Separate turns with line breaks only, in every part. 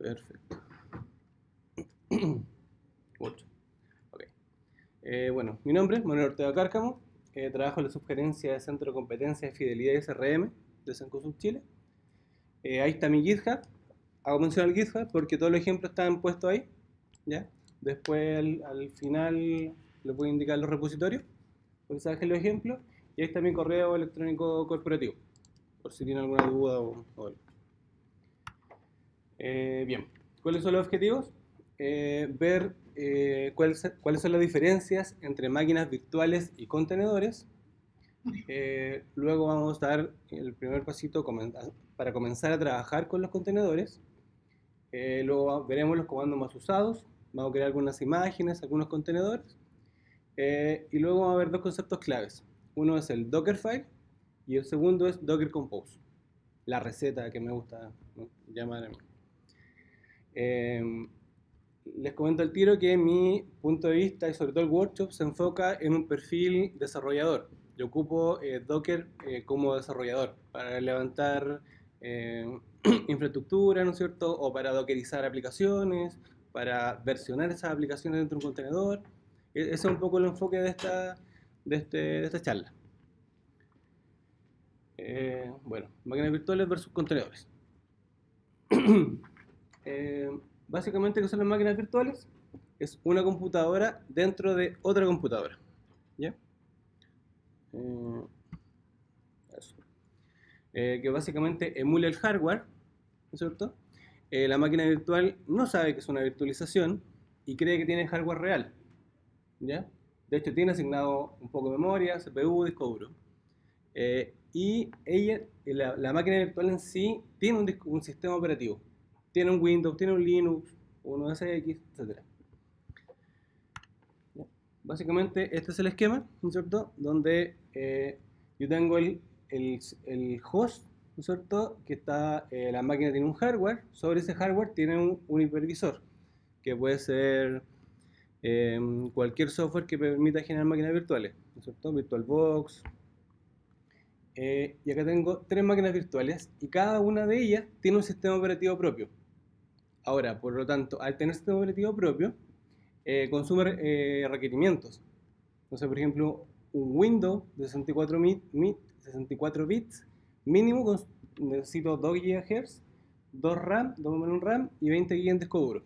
Perfecto. 8. Ok. Bueno, mi nombre es Manuel Ortega Cárcamo. Trabajo en la subgerencia de Centro de Competencias de Fidelidad y SRM de Cencosud Chile. Ahí está mi GitHub. Hago mención al GitHub porque todos los ejemplos están puestos ahí. ¿Ya? Después al final les voy a indicar los repositorios para que se bajen los ejemplos. Y ahí está mi correo electrónico corporativo, por si tienen alguna duda o algo. Bien, ¿cuáles son los objetivos? Ver cuáles son las diferencias entre máquinas virtuales y contenedores. Luego vamos a dar el primer pasito para comenzar a trabajar con los contenedores. Luego veremos los comandos más usados. Vamos a crear algunas imágenes, algunos contenedores. Y luego vamos a ver dos conceptos claves. Uno es el Dockerfile y el segundo es Docker Compose. La receta que me gusta, ¿no?, llamar a mí. Les comento al tiro que mi punto de vista y sobre todo el workshop se enfoca en un perfil desarrollador. Yo ocupo Docker como desarrollador para levantar infraestructura, ¿no es cierto? O para dockerizar aplicaciones, para versionar esas aplicaciones dentro de un contenedor. Ese es un poco el enfoque de esta charla. Bueno, máquinas virtuales versus contenedores. Básicamente, ¿qué son las máquinas virtuales? Es una computadora dentro de otra computadora. ¿Ya? Eso. Que básicamente emula el hardware, ¿no es cierto? La máquina virtual no sabe que es una virtualización y cree que tiene hardware real. ¿Ya? De hecho, tiene asignado un poco de memoria, CPU, disco duro. Y la máquina virtual en sí tiene un sistema operativo. Tiene un Windows, tiene un Linux, un OS X, etc. ¿Ya? Básicamente este es el esquema, ¿no es cierto? Donde yo tengo el host, ¿no es cierto? Que está, la máquina tiene un hardware, sobre ese hardware tiene un hipervisor, que puede ser cualquier software que permita generar máquinas virtuales, ¿no es cierto? VirtualBox. Y acá tengo 3 máquinas virtuales y cada una de ellas tiene un sistema operativo propio. Ahora, por lo tanto, al tener sistema operativo propio, consume requerimientos. Entonces, por ejemplo, un Windows de 64 bits mínimo necesito 2 GHz, 2 RAM, 2 memoria RAM y 20 GB en disco duro.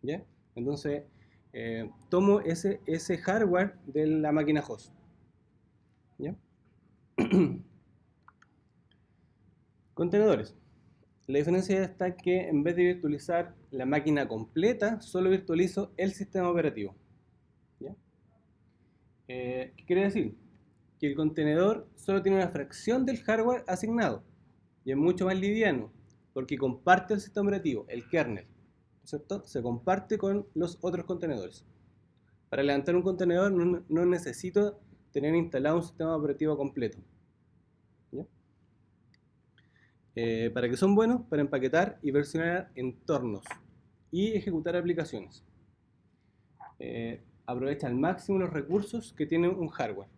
¿Ya? Entonces, tomo ese hardware de la máquina host. ¿Ya? Contenedores. La diferencia está que en vez de virtualizar la máquina completa, solo virtualizo el sistema operativo. ¿Ya? ¿Qué quiere decir? Que el contenedor solo tiene una fracción del hardware asignado y es mucho más liviano porque comparte el sistema operativo, el kernel, ¿cierto? Se comparte con los otros contenedores. Para levantar un contenedor no necesito tener instalado un sistema operativo completo. ¿Ya? ¿Para qué son buenos? Para empaquetar y versionar entornos y ejecutar aplicaciones. Aprovecha al máximo los recursos que tiene un hardware.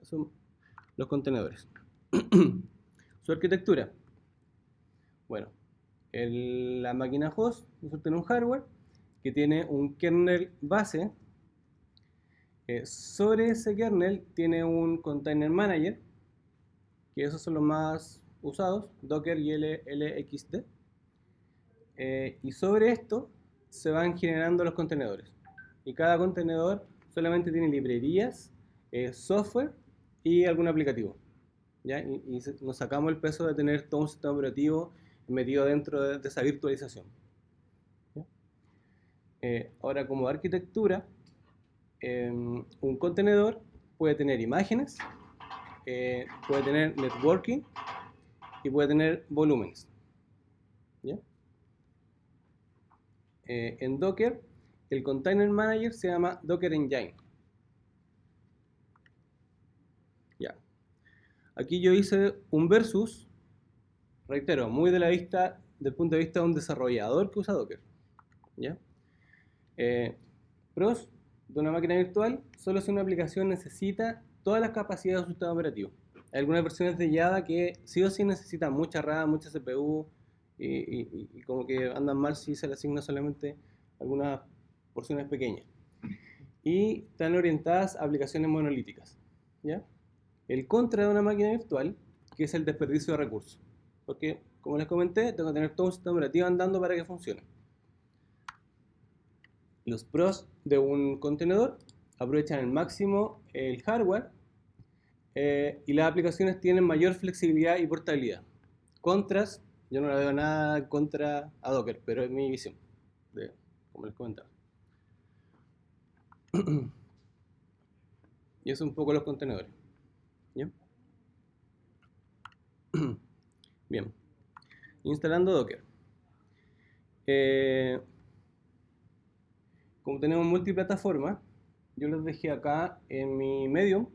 Son los contenedores. Su arquitectura. Bueno, la máquina host tiene un hardware que tiene un kernel base. Sobre ese kernel tiene un container manager, que esos son los más usados, Docker y LXD. Y sobre esto se van generando los contenedores. Y cada contenedor solamente tiene librerías, software y algún aplicativo. ¿Ya? Y nos sacamos el peso de tener todo un sistema operativo metido dentro de esa virtualización. ¿Ya? Ahora, como arquitectura, un contenedor puede tener imágenes, puede tener networking y puede tener volúmenes. ¿Ya? En Docker, el container manager se llama Docker Engine. Ya. Aquí yo hice un versus, reitero, muy del punto de vista de un desarrollador que usa Docker. ¿Ya? Pros de una máquina virtual: solo si una aplicación necesita todas las capacidades de su sistema operativo. Hay algunas versiones de Java que sí o sí necesitan mucha RAM, mucha CPU y como que andan mal si se le asigna solamente algunas porciones pequeñas. Y están orientadas a aplicaciones monolíticas, ¿ya? El contra de una máquina virtual, que es el desperdicio de recursos. Porque, como les comenté, tengo que tener todo un sistema operativo andando para que funcione. Los pros de un contenedor: aprovechan al máximo el hardware y las aplicaciones tienen mayor flexibilidad y portabilidad. Contras: yo no le veo nada contra a Docker, pero es mi visión, como les comentaba. Y eso es un poco los contenedores. ¿Ya? Bien. Instalando Docker. Como tenemos multiplataforma, yo les dejé acá en mi Medium,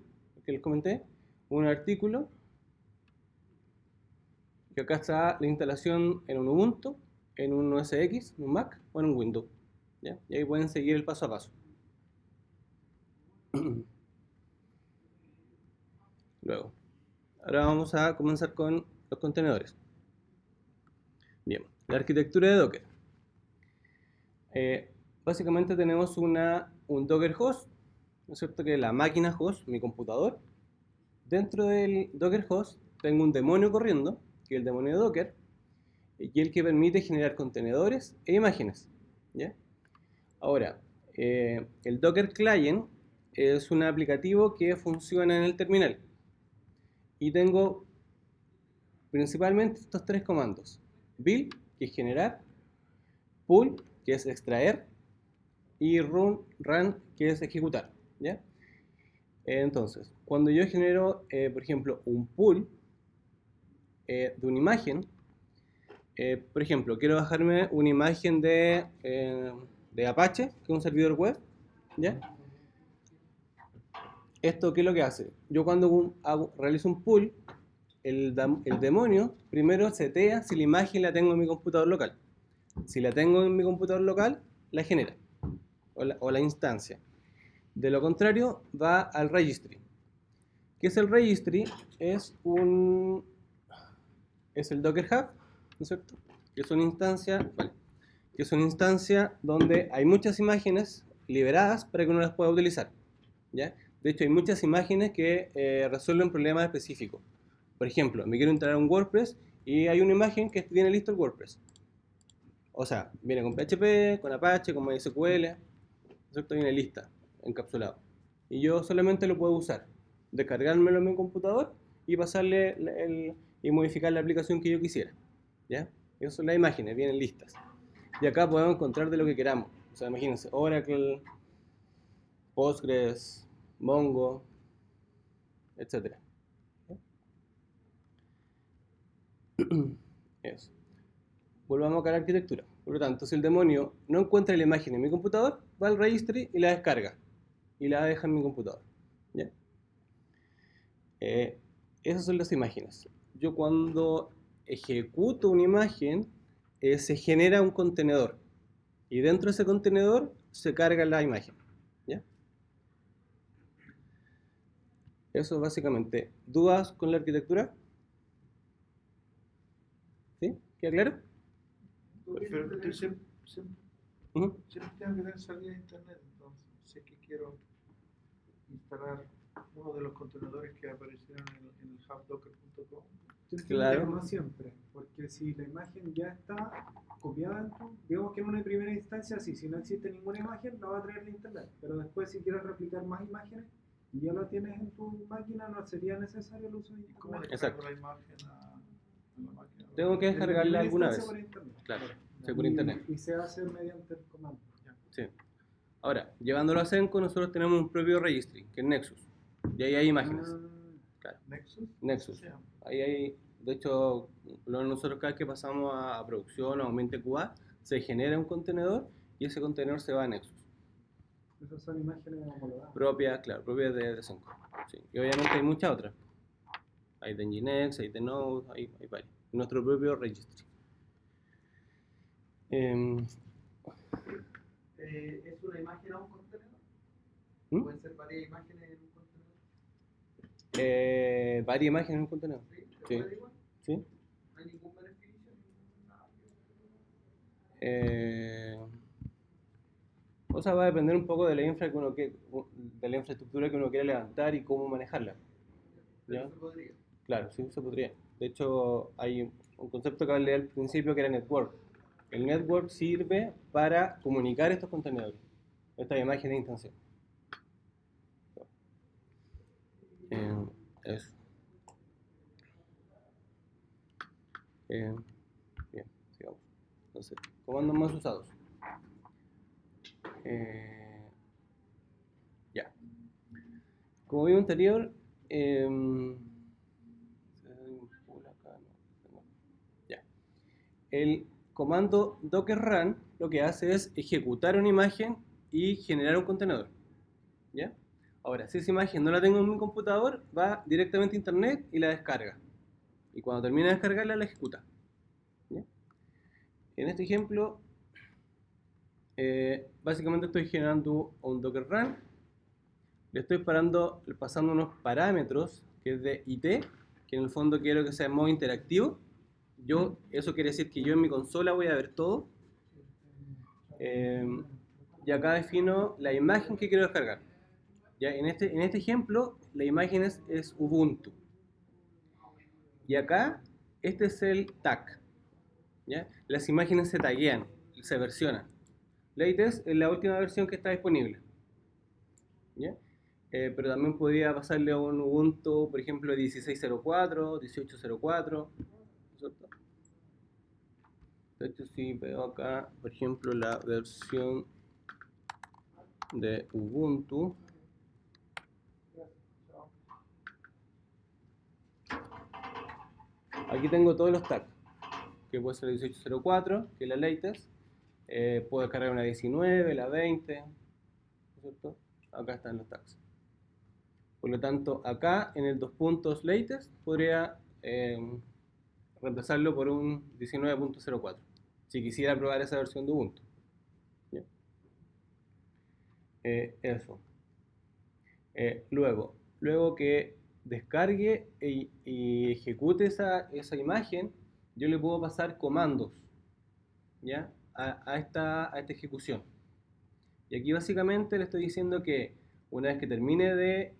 que les comenté, un artículo, que acá está la instalación en un Ubuntu, en un OS X, en un Mac o en un Windows. ¿Ya? Y ahí pueden seguir el paso a paso. Luego, ahora vamos a comenzar con los contenedores. Bien, la arquitectura de Docker. Básicamente tenemos un Docker host, ¿no es cierto? Que es la máquina host, mi computador. Dentro del Docker host tengo un demonio corriendo, que es el demonio de Docker, y el que permite generar contenedores e imágenes. ¿Ya? Ahora, el Docker Client es un aplicativo que funciona en el terminal. Y tengo principalmente estos tres comandos: build, que es generar; pull, que es extraer; y run, que es ejecutar. ¿Ya? Entonces, cuando yo genero, por ejemplo, un pull de una imagen, por ejemplo, quiero bajarme una imagen de Apache, que es un servidor web, ¿ya? ¿Esto qué es lo que hace? Yo cuando realizo un pull, el demonio primero setea si la imagen la tengo en mi computador local. Si la tengo en mi computador local, la genera, o la instancia. De lo contrario, va al registry. ¿Qué es el registry? Es el Docker Hub, ¿no es cierto? Que es una instancia, vale, que es una instancia donde hay muchas imágenes liberadas para que uno las pueda utilizar, ¿ya? De hecho, hay muchas imágenes que resuelven problemas específicos. Por ejemplo, me quiero instalar un WordPress y hay una imagen que tiene listo el WordPress. O sea, viene con PHP, con Apache, con MySQL, ¿cierto? Viene lista, encapsulado. Y yo solamente lo puedo usar, descargármelo en mi computador y pasarle y modificar la aplicación que yo quisiera. ¿Ya? Esas son las imágenes, vienen listas. Y acá podemos encontrar de lo que queramos. O sea, imagínense, Oracle, Postgres, Mongo, etcétera. Eso. Volvamos acá a la arquitectura. Por lo tanto, si el demonio no encuentra la imagen en mi computador, va al registry y la descarga. Y la deja en mi computador. ¿Ya? Esas son las imágenes. Yo cuando ejecuto una imagen, se genera un contenedor. Y dentro de ese contenedor se carga la imagen. ¿Ya? Eso es básicamente. ¿Dudas con la arquitectura? ¿Sí? ¿Queda claro?
Pero siempre
Ujú.
tengo que tener salida de internet, entonces sé que quiero instalar uno de los contenedores que aparecieron en el hubdocker.com.
Yo entiendo
Claro.
que no siempre, porque si la imagen ya está copiada dentro, digamos que en una primera instancia, sí, si no existe ninguna imagen, la va a traer de internet, pero después si quieres replicar más imágenes y ya lo tienes en tu máquina, no sería necesario el uso de
¿Y cómo
internet.
descargo
Exacto.
la imagen a la máquina?
Tengo que
En la
descargarla
primera
alguna
instancia
vez.
por internet.
Claro, sí, por internet.
Y se hace mediante el comando.
Sí. Ahora, llevándolo a Senko, nosotros tenemos un propio registry, que es Nexus. Y ahí hay imágenes. Claro.
¿Nexus?
Nexus. Ahí hay, de hecho, nosotros cada vez que pasamos a producción o a Mente QA, se genera un contenedor y ese contenedor se va a Nexus.
Esas son imágenes homologadas.
Propias, claro, propias de Senko. Sí. Y obviamente hay muchas otras. Hay de Nginx, hay de Node, hay varias. Nuestro propio registry.
¿Es una imagen a un contenedor?
¿Mm?
¿Pueden ser varias imágenes en un contenedor?
Varias imágenes en un contenedor.
¿Sí? ¿Se
Sí.
puede igual?
¿Sí?
¿No hay ningún beneficio? Nada que
O sea, va a depender un poco de la de la infraestructura que uno quiere levantar y cómo manejarla. ¿Ya?
Pero se podría.
Claro, sí, se podría. De hecho, hay un concepto que hablé al principio que era network. El network sirve para comunicar estos contenedores, estas imágenes de instancia. Eso. Eh, bien, sigamos. Entonces, comandos más usados. Ya. Como vimos anterior, ya. El comando docker run lo que hace es ejecutar una imagen y generar un contenedor. ¿Ya? Ahora, si esa imagen no la tengo en mi computador, va directamente a internet y la descarga. Y cuando termina de descargarla, la ejecuta. ¿Ya? En este ejemplo, básicamente estoy generando un docker run. Le estoy pasando unos parámetros que es de IT, que en el fondo quiero que sea en modo interactivo. Eso quiere decir que yo en mi consola voy a ver todo. Y acá defino la imagen que quiero descargar. Ya, en este ejemplo, la imagen es Ubuntu. Y acá, este es el tag. ¿Ya? Las imágenes se taguean, se versionan. Latest es la última versión que está disponible. ¿Ya? Pero también podría pasarle a un Ubuntu, por ejemplo, 16.04, 18.04. ¿Cierto? De hecho, si veo acá, por ejemplo, la versión de Ubuntu. Aquí tengo todos los tags, que puede ser 18.04, que es la latest. Puedo descargar una 19, la 20, ¿cierto? Acá están los tags. Por lo tanto, acá en el 2 puntos latest podría reemplazarlo por un 19.04, si quisiera probar esa versión de Ubuntu. ¿Ya? Eso. Luego que descargue y ejecute esa imagen, yo le puedo pasar comandos, ¿ya? a esta ejecución. Y aquí básicamente le estoy diciendo que una vez que termine de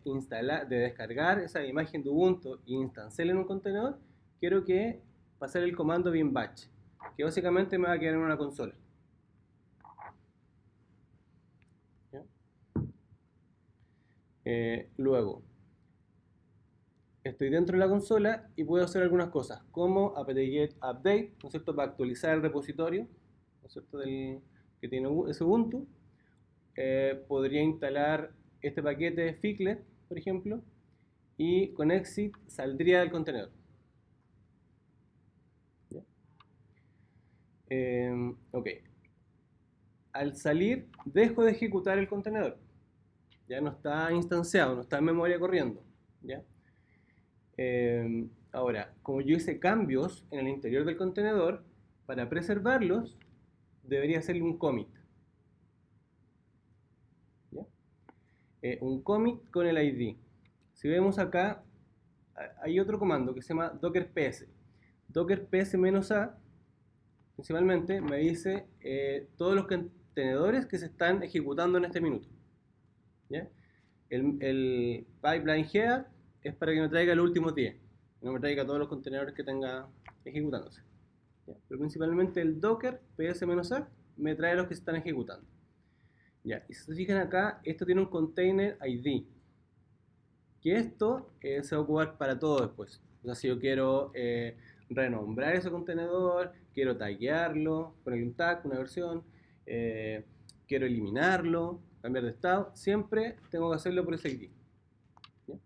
descargar esa imagen de Ubuntu e instanciarla en un contenedor, quiero que pasar el comando bin batch, que básicamente me va a quedar en una consola. ¿Ya? Luego, estoy dentro de la consola y puedo hacer algunas cosas, como apt-get update, ¿no es cierto?, para actualizar el repositorio, ¿no es cierto?, que tiene ese Ubuntu. Podría instalar este paquete Ficlet, por ejemplo, y con exit saldría del contenedor. ¿Ya? Ok. Al salir, dejo de ejecutar el contenedor. Ya no está instanciado, no está en memoria corriendo. ¿Ya? Ahora, como yo hice cambios en el interior del contenedor, para preservarlos, debería hacerle un commit. ¿Ya? Un commit con el ID. Si vemos acá, hay otro comando que se llama docker ps. Docker ps-a, principalmente, me dice todos los contenedores que se están ejecutando en este minuto. ¿Ya? El pipeline head es para que me traiga los últimos 10, no me traiga todos los contenedores que tenga ejecutándose. ¿Ya? Pero principalmente el docker ps-a me trae los que se están ejecutando. ¿Ya? Y si se fijan acá, esto tiene un container ID, que esto se va a ocupar para todo después. O sea, si yo quiero renombrar ese contenedor, quiero taguearlo, ponerle un tag, una versión, quiero eliminarlo, cambiar de estado, siempre tengo que hacerlo por ese ID. ¿Ya?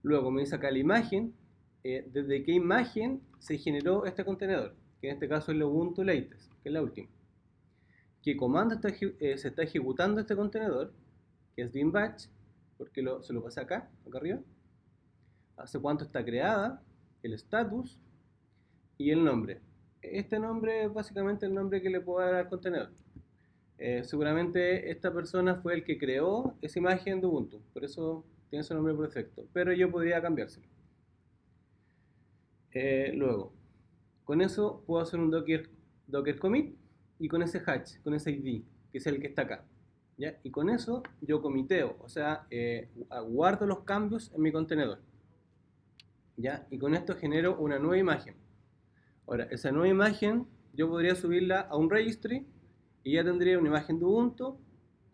Luego me dice acá la imagen, desde qué imagen se generó este contenedor, que en este caso es el Ubuntu Latest, que es la última. ¿Qué comando se está ejecutando este contenedor? Que es bin batch, porque se lo pasé acá arriba. Hace cuánto está creada, el status y el nombre. Este nombre es básicamente el nombre que le puedo dar al contenedor. Seguramente esta persona fue el que creó esa imagen de Ubuntu, por eso tiene ese nombre por defecto, pero yo podría cambiárselo. Luego, con eso puedo hacer un docker commit, y con ese hash, con ese ID, que es el que está acá. ¿Ya? Y con eso yo comiteo, o sea, guardo los cambios en mi contenedor. ¿Ya? Y con esto genero una nueva imagen. Ahora, esa nueva imagen yo podría subirla a un registry y ya tendría una imagen de Ubuntu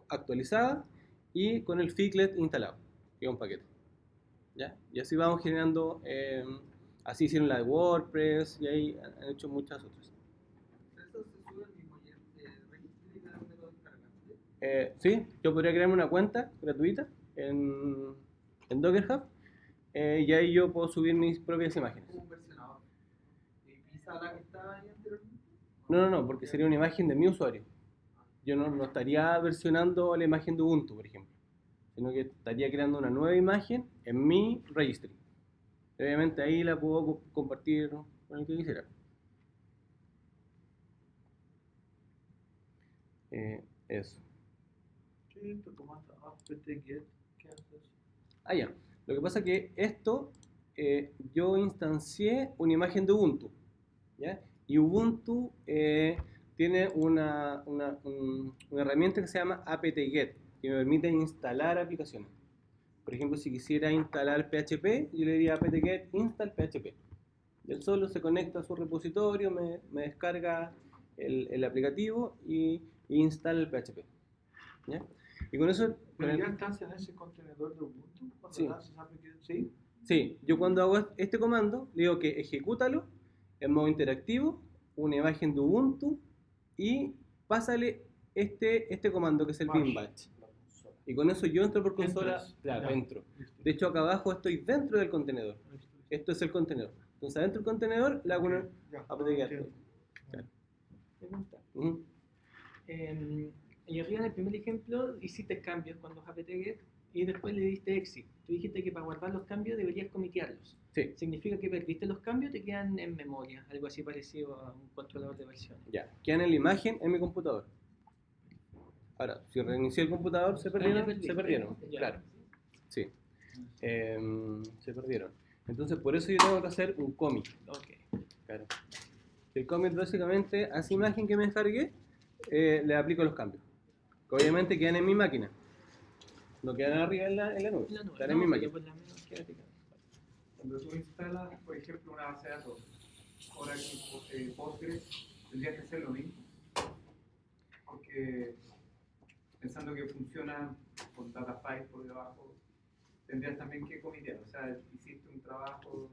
actualizada y con el Figlet instalado, que es un paquete. ¿Ya? Y así vamos generando, así hicieron la de WordPress y ahí han hecho muchas otras.
¿Eso se sube al mismo registry de donde lo descargaste?
Sí, yo podría crearme una cuenta gratuita en Docker Hub y ahí yo puedo subir mis propias imágenes.
Como un versionador. ¿Y pisa la que estaba ahí anteriormente?
No, porque sería una imagen de mi usuario. Yo no estaría versionando la imagen de Ubuntu, por ejemplo, sino que estaría creando una nueva imagen en mi registry. Obviamente ahí la puedo compartir con el que quisiera. Eso.
Sí, tu comando apt-get, ¿qué haces?
Ah, ya. Lo que pasa es que esto, yo instancié una imagen de Ubuntu, ¿ya? Y Ubuntu tiene una herramienta que se llama apt-get, que me permite instalar aplicaciones. Por ejemplo, si quisiera instalar PHP, yo le diría apt-get install PHP. Y él solo se conecta a su repositorio, me descarga el aplicativo y instala el PHP. ¿Ya? Y con eso...
¿Pero ya estás en ese contenedor de Ubuntu? Cuando
Sí.
haces apt-get, ¿sí?
Sí, yo cuando hago este comando, le digo que ejecútalo en modo interactivo, una imagen de Ubuntu y pásale este comando que es el
Bash.
bin bash. Y con eso yo entro por consola,
Entras.
claro,
Ya.
entro.
Listo.
De hecho, acá abajo estoy dentro del contenedor.
Listo.
Esto es el contenedor. Entonces, dentro del contenedor le hago una
Ya,
apt-get.
entiendo.
Claro.
Pregunta.
Ujú.
Y arriba en el primer ejemplo hiciste cambios cuando apt-get y después le diste exit. Tú dijiste que para guardar los cambios deberías comitearlos.
Sí,
Significa que perdiste los cambios, te quedan en memoria, algo así parecido a un controlador de versiones.
ya. Quedan en la imagen en mi computador. Ahora, si reinicié el computador, se perdieron.
perdiste.
Se perdieron,
Ya.
claro. Sí. Se perdieron. Entonces, por eso yo tengo que hacer un commit.
Ok.
Claro. El commit básicamente a esa imagen que me descargué, le aplico los cambios. Que obviamente quedan en mi máquina. No quedan arriba en la nube.
La nube,
Están en mi
no,
máquina.
pero por lo menos quédate acá.
Cuando tú instalas, por ejemplo, una base de datos, Oracle, Postgres, tendrías que hacer lo mismo. Porque pensando que funciona con data file por debajo, tendrías también que comitear. O sea, hiciste un trabajo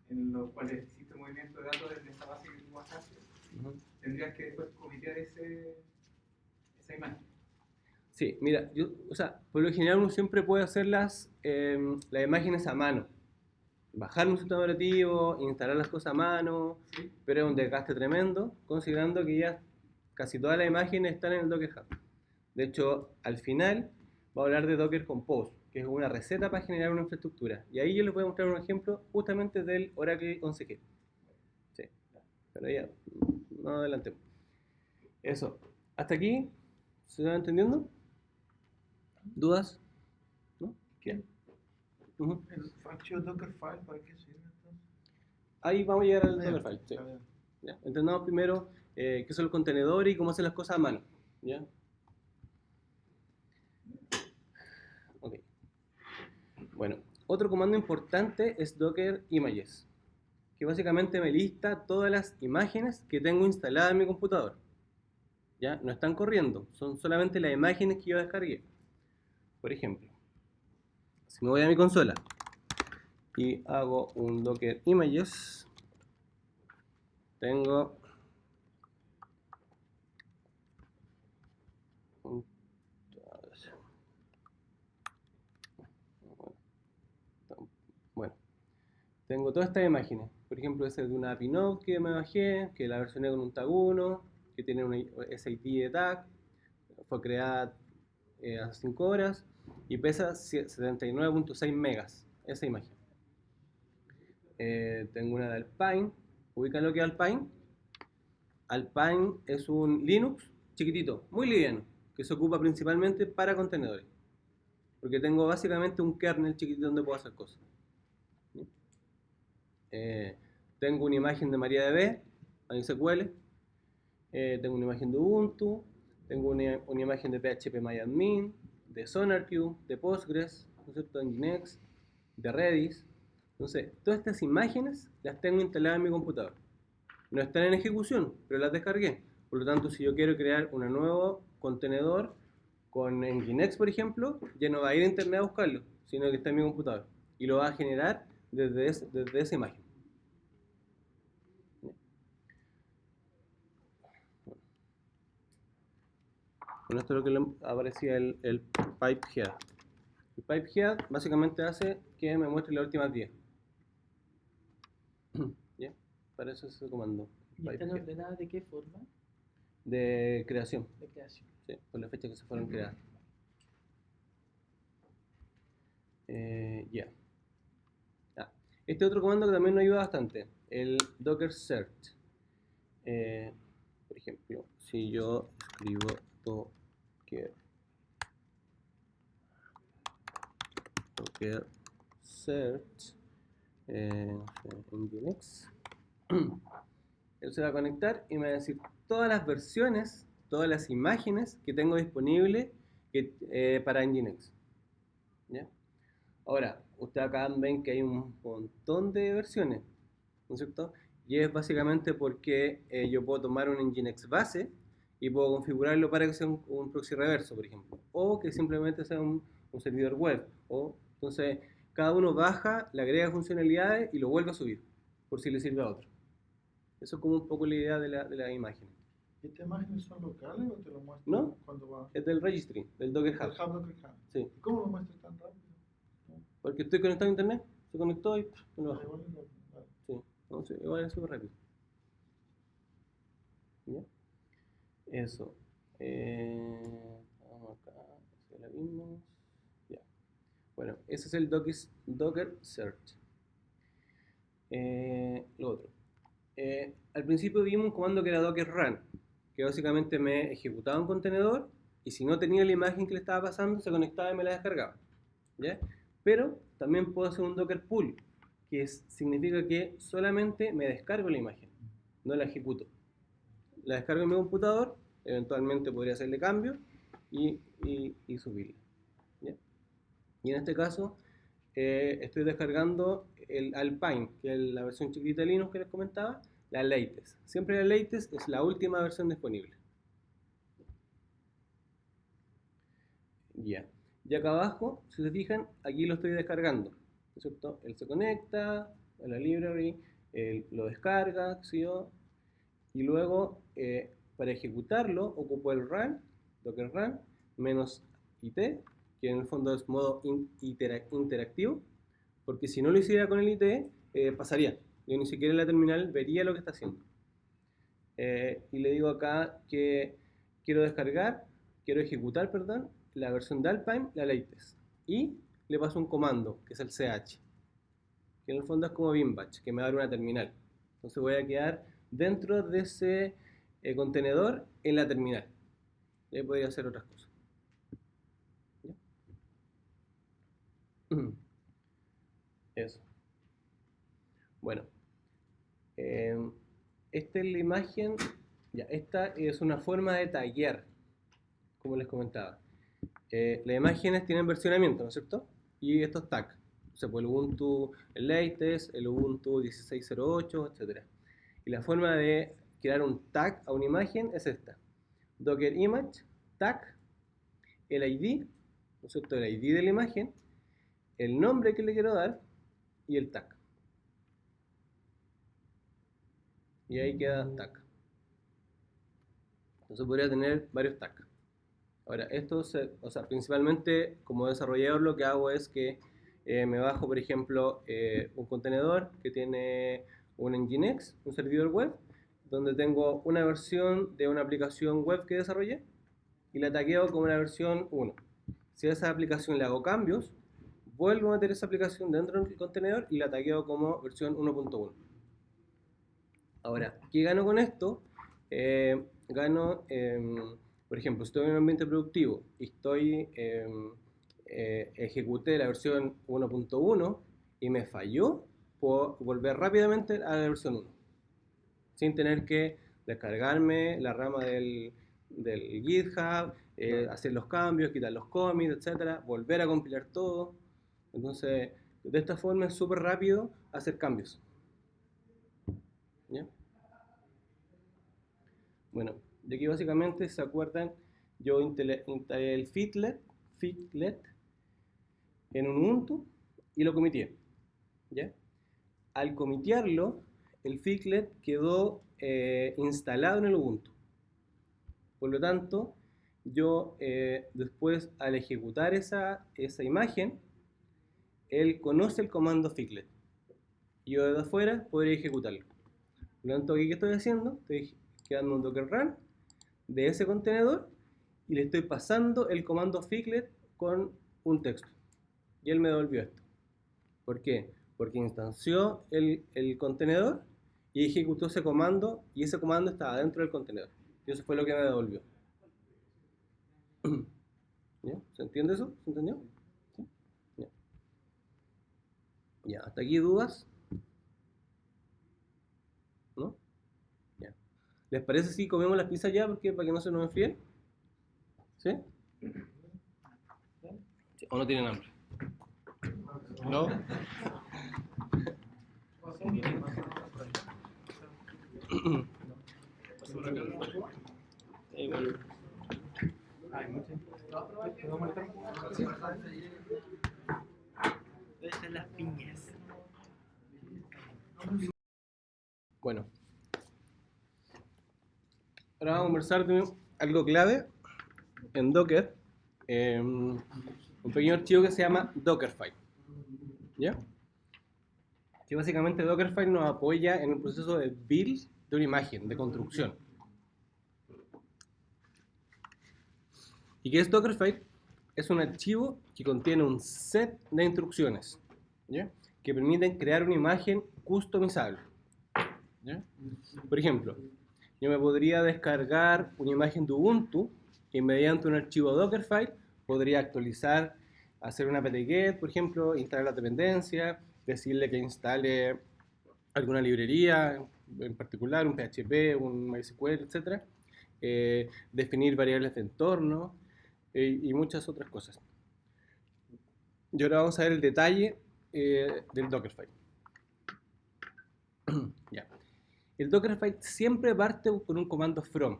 en los cuales hiciste movimiento de datos desde esa base que tú bajaste,
Ujú.
tendrías que después comitear esa imagen.
Sí, mira, o sea, por lo general uno siempre puede hacer las imágenes a mano. Bajar un sistema operativo, instalar las cosas a mano,
¿Sí?
pero es un desgaste tremendo, considerando que ya casi todas las imágenes están en el Docker Hub. De hecho, al final va a hablar de Docker Compose, que es una receta para generar una infraestructura. Y ahí yo les voy a mostrar un ejemplo justamente del Oracle 11G. Sí, pero ya, no adelantemos. Eso, hasta aquí, ¿se va entendiendo? ¿Dudas? ¿No?
¿Qué?
Ujú.
¿El function Dockerfile para qué sirve entonces?
Ahí vamos a llegar al
Bien,
Dockerfile. Sí.
está bien.
¿Ya? Entendamos primero qué son los contenedores y cómo hacer las cosas a mano. ¿Ya? Ok. Bueno, otro comando importante es Docker Images, que básicamente me lista todas las imágenes que tengo instaladas en mi computador. ¿Ya? No están corriendo, son solamente las imágenes que yo descargué. Por ejemplo, si me voy a mi consola y hago un Docker Images, tengo bueno, tengo todas estas imágenes. Por ejemplo, esa es de una API Node que me bajé, que la versioné con un tag 1, que tiene una SID de tag, fue creada hace 5 horas y pesa 79.6 megas esa imagen. Tengo una de Alpine. ¿Ubican lo que es Alpine? Alpine es un Linux chiquitito, muy liviano, que se ocupa principalmente para contenedores. Porque tengo básicamente un kernel chiquitito donde puedo hacer cosas. Tengo una imagen de MariaDB, MySQL, Tengo una imagen de Ubuntu, tengo una imagen de phpMyAdmin, de SonarQube, de Postgres, ¿no es cierto? Nginx, de Redis. Entonces, todas estas imágenes las tengo instaladas en mi computador. No están en ejecución, pero las descargué. Por lo tanto, si yo quiero crear un nuevo contenedor con Nginx, por ejemplo, ya no va a ir a internet a buscarlo, sino que está en mi computador. Y lo va a generar desde esa imagen. Con esto es lo que le aparecía el pipehead. El pipehead básicamente hace que me muestre las últimas 10. ¿Ya? Para eso es ese comando.
¿Y están
Pipehead.
ordenadas de qué forma?
De creación,
De creación.
sí, por la fecha que se fueron creadas. Ya. Este otro comando que también nos ayuda bastante, el docker search. Por ejemplo, si yo escribo docker search en Nginx, él se va a conectar y me va a decir todas las versiones, todas las imágenes que tengo disponibles para Nginx. ¿Ya? Ahora, ustedes acá ven que hay un montón de versiones, ¿no es cierto? Y es básicamente porque yo puedo tomar un Nginx base y puedo configurarlo para que sea un proxy reverso, por ejemplo, o que simplemente sea un servidor web. Entonces, cada uno baja, le agrega funcionalidades y lo vuelve a subir, por si le sirve a otro. Eso es como un poco la idea de la imagen.
¿Estas imágenes son locales o te lo muestran
No.
cuando vas?
Es del registry, del Docker
El
Hub.
Hub Docker Hub.
Sí,
¿Y cómo lo muestras tan rápido?
porque estoy conectado a internet, se conectó y me lo
Ah,
bajo.
igual es rápido. Vale.
Sí, entonces igual es súper rápido. ¿Ya? Eso. Vamos acá, si la vimos. Ya. Bueno, ese es el Docker Search. Lo otro. Al principio vimos un comando que era Docker Run, que básicamente me ejecutaba un contenedor y si no tenía la imagen que le estaba pasando, se conectaba y me la descargaba. ¿Ya? Pero también puedo hacer un Docker Pull, que significa que solamente me descargo la imagen, no la ejecuto. La descargo en mi computador, eventualmente podría hacerle cambio y subirla. ¿Ya? Y en este caso estoy descargando el Alpine, que es la versión chiquitita de Linux que les comentaba, la latest. Siempre la latest es la última versión disponible. Ya. Y acá abajo, si se fijan, aquí lo estoy descargando, ¿no es cierto? Él se conecta a la library, él lo descarga, ¿sí? Y luego para ejecutarlo ocupo el run, docker run, menos it, que en el fondo es modo interactivo, porque si no lo hiciera con el it, pasaría. Yo ni siquiera en la terminal vería lo que está haciendo. Y le digo acá que quiero ejecutar, perdón, la versión de Alpine, la latest. Y le paso un comando, que es el ch, que en el fondo es como binbash, que me va a dar una terminal. Entonces voy a quedar dentro de ese contenedor en la terminal. Y ahí podría hacer otras cosas. ¿Ya? Eso. Bueno. Esta es la imagen. Ya, esta es una forma de taguear, como les comentaba. Las imágenes tienen versionamiento, ¿no es cierto? Y estos tags. O sea, pues el Ubuntu, el latest, el Ubuntu 16.08, etc. Y la forma de crear un tag a una imagen es esta. Docker image, tag, el ID, ¿no es cierto? El ID de la imagen, el nombre que le quiero dar y el tag. Y ahí queda tag. Entonces podría tener varios tags. Ahora, esto, principalmente como desarrollador lo que hago es que me bajo, por ejemplo, un contenedor que tiene un Nginx, un servidor web, donde tengo una versión de una aplicación web que desarrollé y la tagueo como la versión 1. Si a esa aplicación le hago cambios, vuelvo a meter esa aplicación dentro del contenedor y la tagueo como versión 1.1. Ahora, ¿qué gano con esto? Gano, por ejemplo, si estoy en un ambiente productivo y ejecuté la versión 1.1 y me falló, puedo volver rápidamente a la versión 1 sin tener que descargarme la rama del GitHub, hacer los cambios, quitar los commits, etcétera, volver a compilar todo. Entonces, de esta forma es súper rápido hacer cambios. ¿Ya? Bueno, de aquí básicamente, ¿se acuerdan? Yo instalé el Fitlet en un Ubuntu y lo comité. ¿Ya? Al comitearlo, el Fitlet quedó instalado en el Ubuntu. Por lo tanto, yo después al ejecutar esa imagen, él conoce el comando Fitlet. Y yo desde afuera podría ejecutarlo. Por lo tanto, ¿qué estoy haciendo? Estoy creando un Docker Run de ese contenedor y le estoy pasando el comando Fitlet con un texto. Y él me devolvió esto. ¿Por qué? Porque instanció el contenedor y ejecutó ese comando, y ese comando estaba dentro del contenedor. Y eso fue lo que me devolvió. ¿Ya? ¿Se entiende eso? ¿Se entendió? ¿Sí? Ya. Ya, ¿hasta aquí dudas? ¿No? Ya. ¿Les parece si comemos las pizzas ya para que no se nos enfríen? ¿Sí? ¿O no tienen hambre? ¿No?
¿Dónde están las piñas?
Bueno, ahora vamos a conversar de algo clave en Docker, un pequeño archivo que se llama Dockerfile. ¿Ya? Que básicamente Dockerfile nos apoya en el proceso de build de una imagen, de construcción. ¿Y qué es Dockerfile? Es un archivo que contiene un set de instrucciones, ¿ya? Que permiten crear una imagen customizable. ¿Ya? Por ejemplo, yo me podría descargar una imagen de Ubuntu y mediante un archivo Dockerfile podría actualizar, hacer una apt-get, por ejemplo, instalar la dependencia, decirle que instale alguna librería en particular, un PHP, un MySQL, etc. Definir variables de entorno y muchas otras cosas. Y ahora vamos a ver el detalle del Dockerfile. Ya. El Dockerfile siempre parte con un comando from,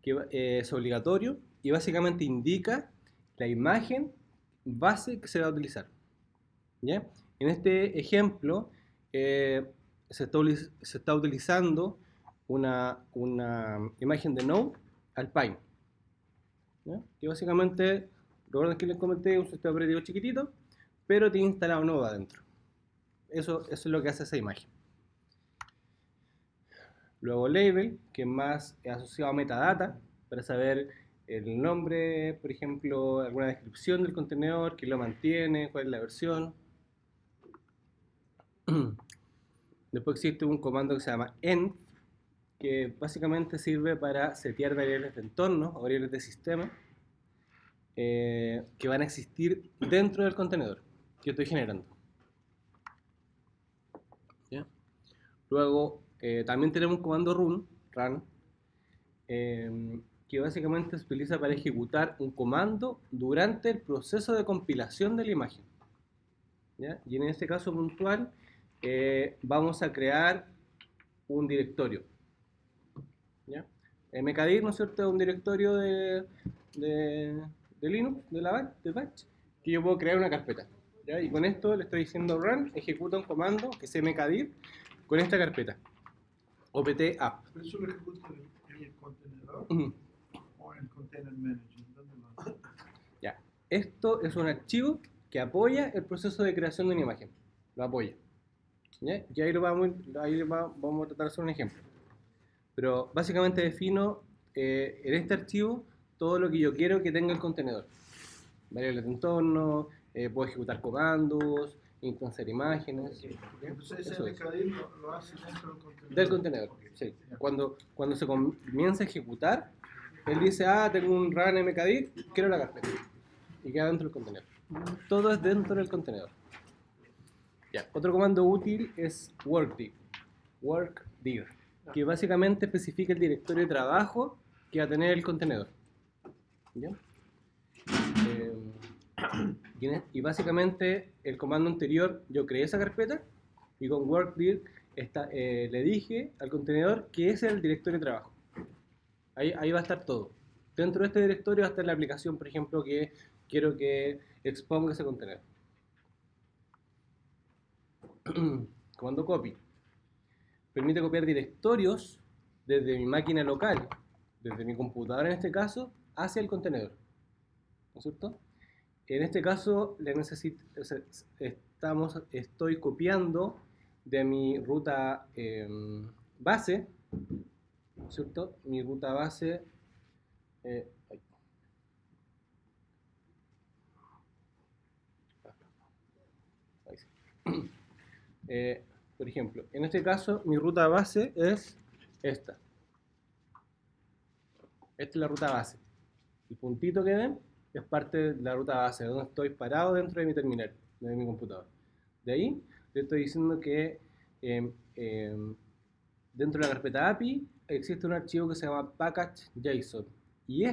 que es obligatorio y básicamente indica la imagen base que se va a utilizar. ¿Ya? En este ejemplo se está utilizando una imagen de Node Alpine, ¿ya? Que básicamente, recuerden que les comenté, un sistema operativo chiquitito, pero tiene instalado Node adentro. Eso es lo que hace esa imagen. Luego label, que es más asociado a metadata, para saber el nombre, por ejemplo, alguna descripción del contenedor, quién lo mantiene, cuál es la versión. Después existe un comando que se llama env, que básicamente sirve para setear variables de entorno o variables de sistema que van a existir dentro del contenedor que estoy generando. ¿Ya? Luego también tenemos un comando run, que básicamente se utiliza para ejecutar un comando durante el proceso de compilación de la imagen. ¿Ya? Y en este caso puntual vamos a crear un directorio. ¿Ya? mkdir, ¿no es cierto?, es un directorio de Linux, del batch, que yo puedo crear una carpeta. ¿Ya? Y con esto le estoy diciendo run, ejecuta un comando que es mkdir con esta carpeta, opt app.
¿Pero eso lo ejecuta en el contenedor o en el container manager? ¿Dónde lo hace?
Ya. Esto es un archivo que apoya el proceso de creación de una imagen. Lo apoya. ¿Ya? Y ahí vamos a tratar de hacer un ejemplo. Pero básicamente defino en este archivo todo lo que yo quiero que tenga el contenedor. Variables de entorno, puedo ejecutar comandos, instanciar imágenes.
Entonces ese mkdir lo hace dentro del contenedor.
Del contenedor, sí. Cuando se comienza a ejecutar, él dice, tengo un run mkdir, quiero la carpeta. Y queda dentro del contenedor. Todo es dentro del contenedor. Ya. Otro comando útil es workdir. que básicamente especifica el directorio de trabajo que va a tener el contenedor. ¿Ya? Y básicamente el comando anterior yo creé esa carpeta y con workdir le dije al contenedor que ese es el directorio de trabajo. Ahí va a estar todo. Dentro de este directorio va a estar la aplicación, por ejemplo, que quiero que exponga ese contenedor. Comando copy. Permite copiar directorios desde mi máquina local, desde mi computadora en este caso, hacia el contenedor. ¿No es cierto? En este caso estoy copiando de mi ruta base, ¿no es cierto? Mi ruta base ahí sí. Por ejemplo, en este caso mi ruta base es esta. Esta es la ruta base. El puntito que ven es parte de la ruta base, donde estoy parado dentro de mi terminal, de mi computador. De ahí le estoy diciendo que dentro de la carpeta API existe un archivo que se llama package.json. Y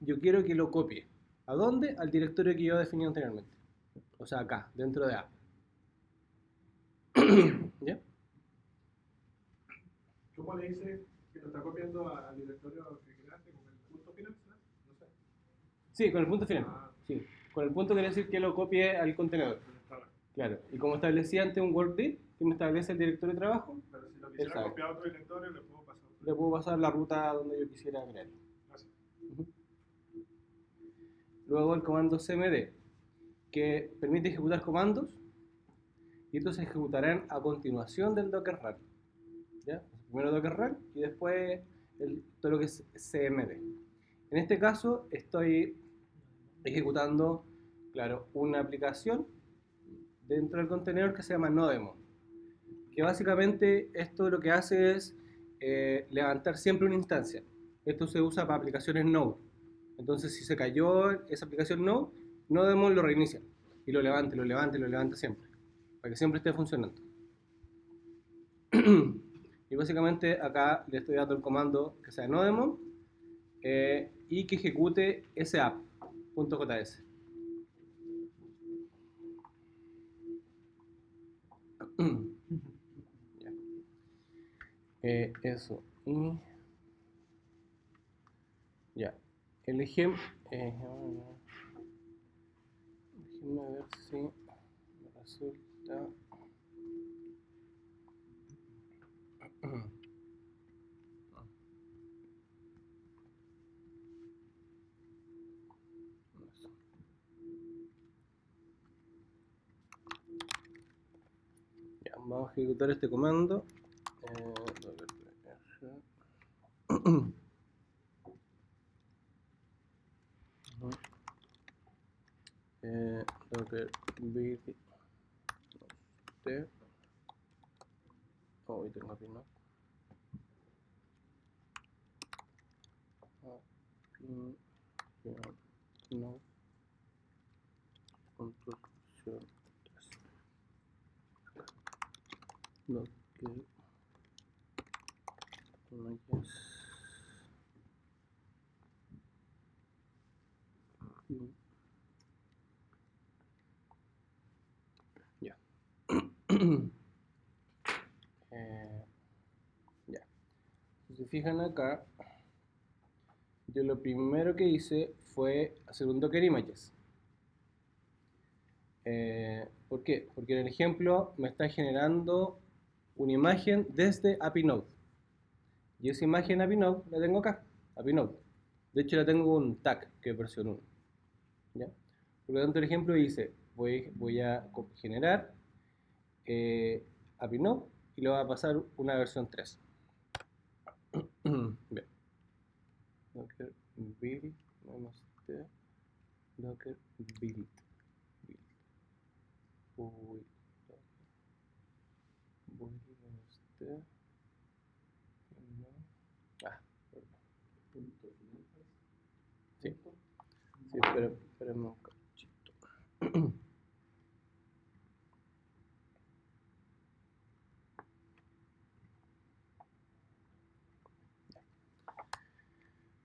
yo quiero que lo copie. ¿A dónde? Al directorio que yo definí anteriormente. O sea, acá, dentro de API. ¿Ya?
¿Cómo le dice que lo está copiando al directorio que creaste con el punto final? No sé.
Sí, con el punto final. Sí. Con el punto quiere decir que lo copie al contenedor. Claro. Y como establecía antes un workdir, que me establece el directorio de trabajo,
pero si lo quisiera copiar a otro directorio,
le puedo pasar la ruta donde yo quisiera crear.
Gracias.
Luego el comando cmd, que permite ejecutar comandos y estos se ejecutarán a continuación del docker run. ¿Ya? Primero docker run y después todo lo que es cmd. En este caso estoy ejecutando, claro, una aplicación dentro del contenedor que se llama Nodemon, que básicamente esto lo que hace es levantar siempre una instancia. Esto se usa para aplicaciones Node. Entonces si se cayó esa aplicación Node, Nodemon lo reinicia y lo levanta siempre, para que siempre esté funcionando. Y básicamente acá le estoy dando el comando que sea Nodemon y que ejecute ese app.js. Eso. Y ya. El ejemplo. Déjenme ver si me resulta. Ya, vamos a ejecutar este comando. Docker build hoy tengo aquí no construcción 3 Docker ya. Ya. Si se fijan acá, yo lo primero que hice fue hacer un Docker Images. ¿Por qué? Porque en el ejemplo me está generando una imagen desde API Node. Y esa imagen API Node la tengo acá, API Node. De hecho la tengo un tag que es versión 1. ¿Ya? Por lo tanto el ejemplo dice, voy a generar API Node y le voy a pasar una versión 3. Bien. Docker build -t Docker build sí, espérame un cachito.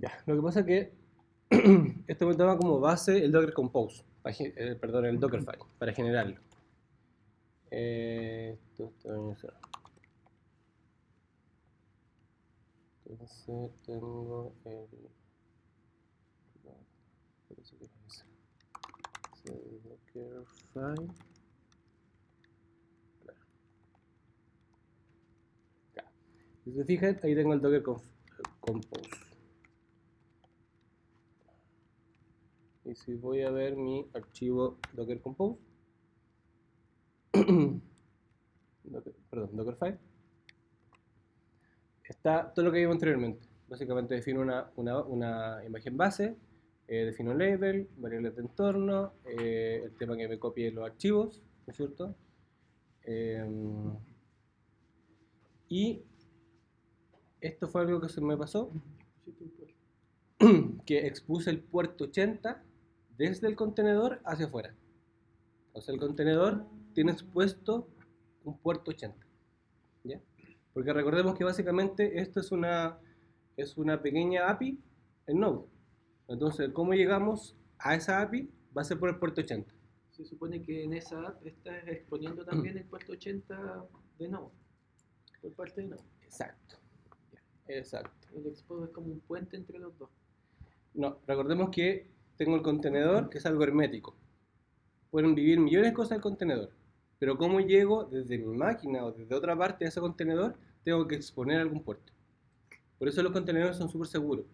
Ya, lo que pasa es que esto me toma como base el Docker Compose, perdón, el Dockerfile, para generarlo. Esto está bien usado. Entonces tengo el... parece que es el Dockerfile. Claro. Acá. Si se fijan, ahí tengo el Docker Compose. Y si voy a ver mi archivo Docker Compose, Dockerfile, está todo lo que vimos anteriormente. Básicamente defino una imagen base, defino un label, variables de entorno, el tema que me copie los archivos, ¿no es cierto? Y esto fue algo que se me pasó, que expuse el puerto 80 desde el contenedor hacia afuera. O sea, el contenedor tiene expuesto un puerto 80, ¿ya? Porque recordemos que básicamente esto es una pequeña API en Node. Entonces, ¿cómo llegamos a esa API? Va a ser por el puerto 80.
Se supone que en esa app estás exponiendo también el puerto 80 de Node, por parte de Node.
Exacto. Exacto.
El expose es como un puente entre los dos.
No, recordemos que tengo el contenedor, que es algo hermético. Pueden vivir millones de cosas en el contenedor. Pero ¿cómo llego desde mi máquina o desde otra parte de ese contenedor? Tengo que exponer algún puerto. Por eso los contenedores son súper seguros.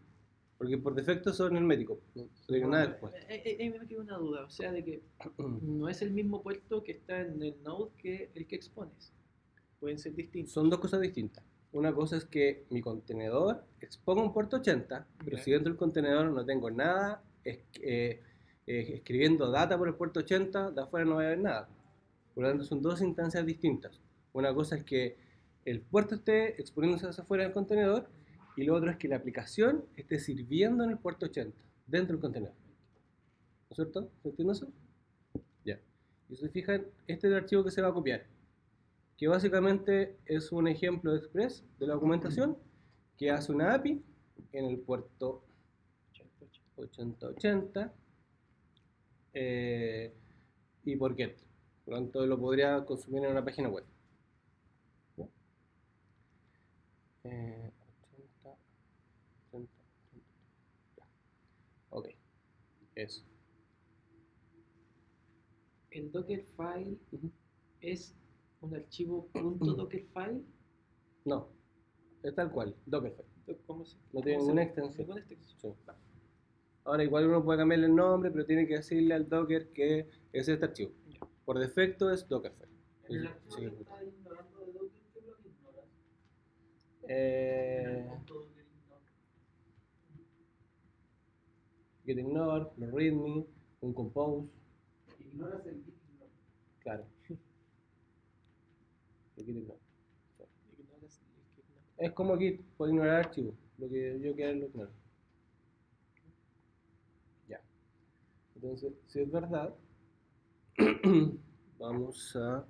Porque por defecto son herméticos. No tienen nada expuesto.
Me queda una duda, o sea, de que no es el mismo puerto que está en el Node que el que expones. Pueden ser distintos.
Son dos cosas distintas. Una cosa es que mi contenedor exponga un puerto 80, pero
Ya.
si dentro del contenedor no tengo nada escribiendo data por el puerto 80, de afuera no va a haber nada. Por lo tanto, son dos instancias distintas. Una cosa es que el puerto esté exponiéndose hacia afuera del contenedor y lo otro es que la aplicación esté sirviendo en el puerto 80, dentro del contenedor. ¿No es cierto? ¿Se entiende eso? Ya. Y si se fijan, este es el archivo que se va a copiar, que básicamente es un ejemplo express de la documentación que hace una API en el puerto 8080 y por get. Por lo tanto, lo podría consumir en una página web. 80, 80. Ok, eso.
El Dockerfile
Ujú.
es un archivo .dockerfile.
No, es tal cual, Dockerfile.
¿Cómo se?
No tiene
cómo
ninguna
se-
extensión.
ninguna extensión.
Sí. Ahora igual uno puede cambiarle el nombre, pero tiene que decirle al Docker que es este archivo.
Ya.
Por defecto es Dockerfile.
El
Sí,
archivo
sí,
que
sí.
está ignorando de Docker, ¿qué lo ignoras?
Eh,
El punto Docker ignore.
Get ignore, los readme, un compose,
Ignoras el git ignore.
claro. El git ignore.
Ignoras el que no.
Es como Git, puede ignorar archivos. Lo que yo quiera lo ignoro. Ya. Entonces, si es verdad, vamos a...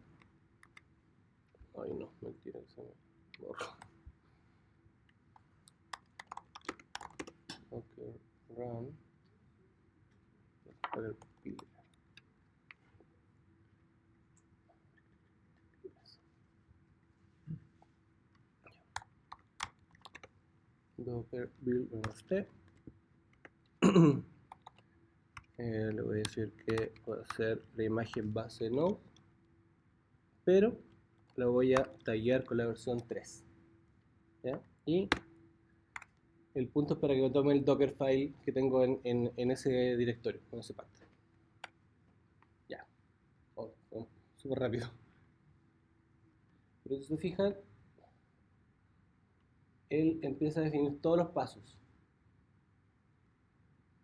Ay no, mentira, que se me borró. Ok, run. Docker build. Docker build no esté. Le voy a decir que va a ser la imagen base Node, pero la voy a taggear con la versión 3. ¿Ya? Y el punto es para que me tome el Dockerfile que tengo en ese directorio, en ese path. Ya. Oh, súper rápido. Pero si se fijan, él empieza a definir todos los pasos.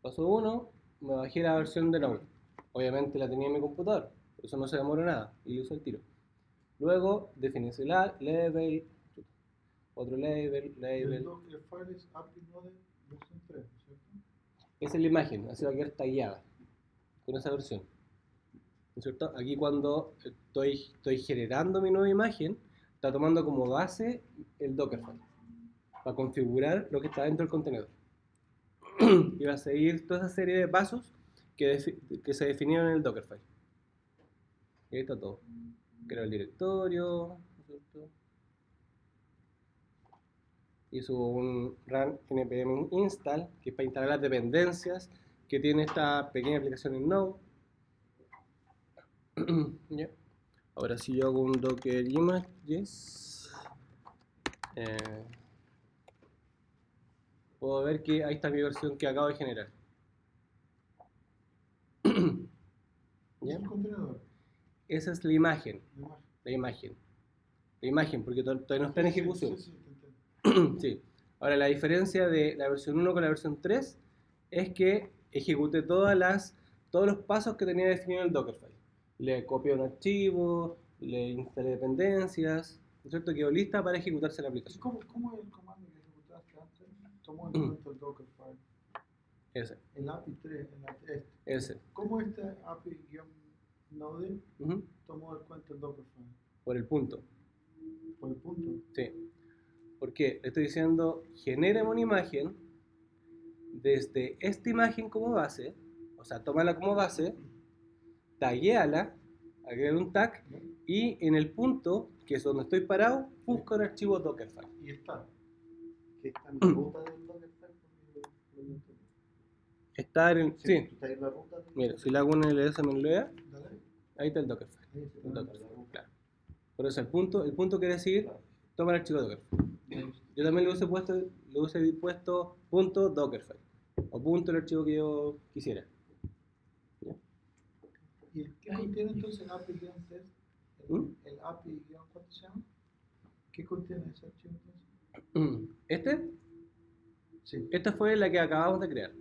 Paso 1, me bajé la versión de Node. Obviamente la tenía en mi computador, por eso no se demoró nada y lo hice al tiro. Luego definí ese label, otro label,
El Dockerfile es API Node versión 3, ¿cierto?
Esa es la imagen, así va a quedar tagueada con esa versión. ¿No es cierto? Aquí cuando estoy generando mi nueva imagen, está tomando como base el Dockerfile para configurar lo que está dentro del contenedor. y va a seguir toda esa serie de pasos que se definieron en el Dockerfile. Y ahí está todo. Creo el directorio, ¿no es cierto? Hizo un run npm install, que es para instalar las dependencias que tiene esta pequeña aplicación en Node. ¿Ya? Ahora si yo hago un docker images, puedo ver que ahí está mi versión que acabo de generar.
¿Y
¿Ya?
el contenedor?
Esa es la imagen,
La imagen.
la imagen, porque todavía no está en ejecución.
Sí, te entiendo.
Sí. Ahora, la diferencia de la versión 1 con la versión 3 es que ejecuté todos los pasos que tenía definido en el Dockerfile. Le copié un archivo, le instalé dependencias, ¿no es cierto? Quedó lista para ejecutarse la
¿Y
aplicación.
cómo es el comando que ejecutaste antes? Tomó en cuenta el Dockerfile.
Ese,
El API 3, este.
ese.
¿Cómo este API-node
Ujú.
tomó en cuenta el Dockerfile?
Por el punto.
Por el punto.
Sí. ¿Por qué? Le estoy diciendo, genérame una imagen desde esta imagen como base, o sea, tómala como base, taguéala, agrega un tag, y en el punto, que es donde estoy parado, busca un archivo Dockerfile.
Y está.
Que está en la ruta del Dockerfile, porque no lo entendí.
Está en el...
Sí,
Sí,
tú estás en la ruta del
mira, si le hago un ls-menlea,
Dale.
ahí está el Dockerfile.
Ahí se
El
va
Dockerfile,
la ruta.
claro. Por eso el punto quiere decir, toma el archivo Dockerfile. Yo también le hubiese puesto punto Dockerfile, o punto el archivo que yo quisiera. ¿Ya?
¿Y qué contiene entonces el API-test? El API, ¿cuánto se llama? ¿Qué contiene ese archivo entonces? Sí.
Esta fue la que acabamos de crear,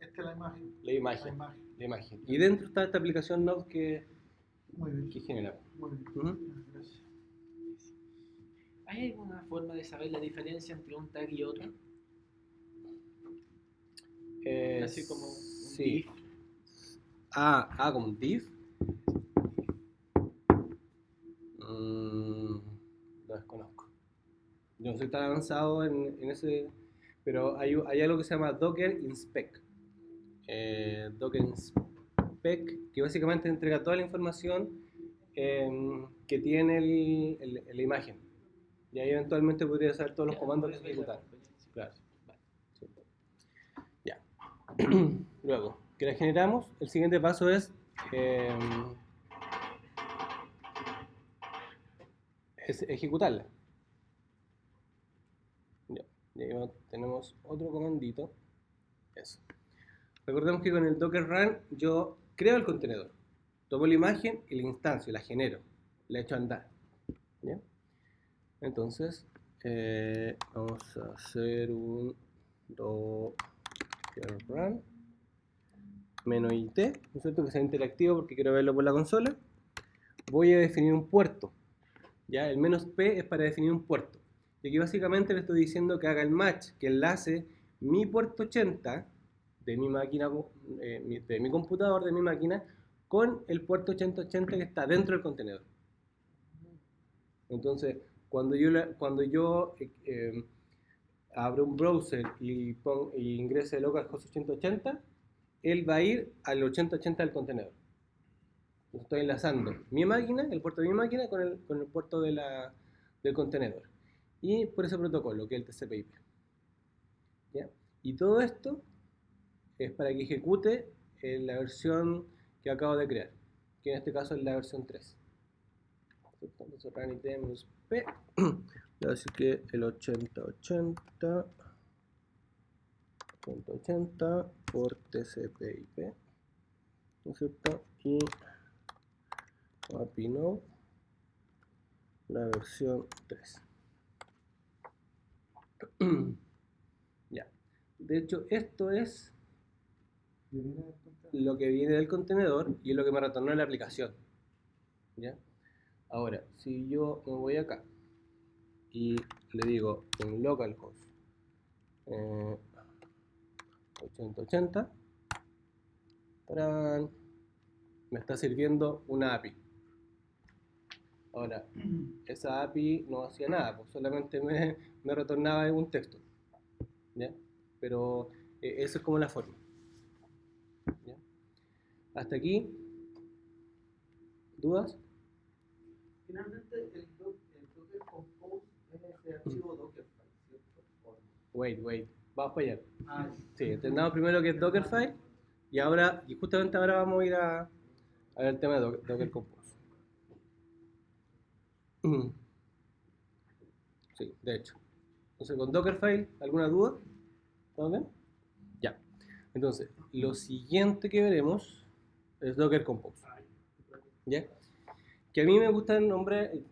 Esta es la imagen.
la imagen.
La imagen.
La imagen. Y dentro está esta aplicación Node que
Muy bien.
generamos.
Muy bien.
Ujú.
Gracias.
¿Hay alguna forma de saber la diferencia entre un tag y otro? Así como un
Sí.
div.
Como un div. Lo desconozco. Yo no soy tan avanzado en ese, pero hay algo que se llama Docker Inspect. Docker Inspect, que básicamente entrega toda la información que tiene la imagen. Y ahí eventualmente podría saber todos los comandos que se ejecutan. Claro. Sí. Ya. Luego, que la generamos, el siguiente paso es ejecutarla. Ya. Y ahí tenemos otro comandito. Eso. Recordemos que con el Docker Run yo creo el contenedor. Tomo la imagen y la instancio, la genero. La echo a andar. ¿Ya? Entonces, vamos a hacer un Docker Run -it, ¿no es cierto? Que sea interactivo porque quiero verlo por la consola. Voy a definir un puerto. ¿Ya? El -p es para definir un puerto. Y aquí básicamente le estoy diciendo que haga el match, que enlace mi puerto 80 de mi máquina, de mi computador, de mi máquina, con el puerto 8080 que está dentro del contenedor. Entonces, cuando yo abro un browser y ingrese localhost 8080, él va a ir al 8080 del contenedor. Entonces, estoy enlazando mi máquina, el puerto de mi máquina, con el puerto del contenedor. Y por ese protocolo, que es el TCP/IP. ¿Ya? Y todo esto es para que ejecute la versión que acabo de crear, que en este caso es la versión 3. Entonces, -p, le voy a decir que el 8080 por TCP/IP, ¿no es cierto? Y API Node, la versión 3. Ya. De hecho, esto es lo que viene del contenedor y es lo que me retornó en la aplicación. ¿Ya? Ahora, si yo me voy acá y le digo en localhost 8080, me está sirviendo una API. Ahora, esa API no hacía nada, pues solamente me retornaba un texto. ¿Ya? Pero Eso es como la forma. ¿Ya? Hasta aquí, ¿dudas?
Finalmente, el Docker Compose es ese archivo Dockerfile, ¿cierto? ¿O no?
Wait, vamos para allá.
Ah,
Sí, entendamos primero qué es Dockerfile y justamente ahora vamos a ir a ver el tema de Docker Compose. Sí, de hecho. Entonces, con Dockerfile, ¿alguna duda? ¿Todo bien? Ya. Entonces, lo siguiente que veremos es Docker Compose. ¿Ya? Que a mí me gusta el nombre,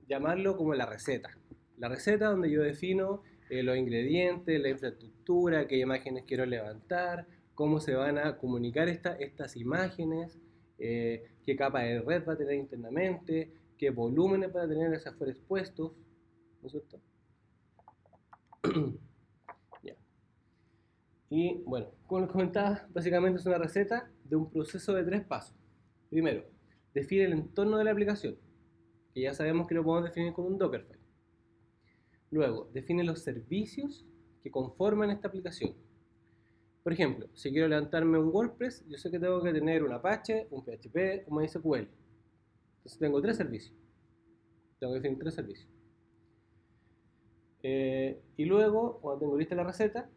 llamarlo como la receta. La receta donde yo defino los ingredientes, la infraestructura, qué imágenes quiero levantar, cómo se van a comunicar estas imágenes, qué capa de red va a tener internamente, qué volúmenes va a tener esos afuera expuestos, ¿no es cierto? Ya. Y bueno, como les comentaba, básicamente es una receta de un proceso de 3 pasos. Primero, define el entorno de la aplicación, que ya sabemos que lo podemos definir con un Dockerfile. Luego, define los servicios que conforman esta aplicación. Por ejemplo, si quiero levantarme un WordPress, yo sé que tengo que tener un Apache, un PHP, un MySQL. Entonces tengo 3 servicios. Tengo que definir 3 servicios. Y luego, cuando tengo lista la receta,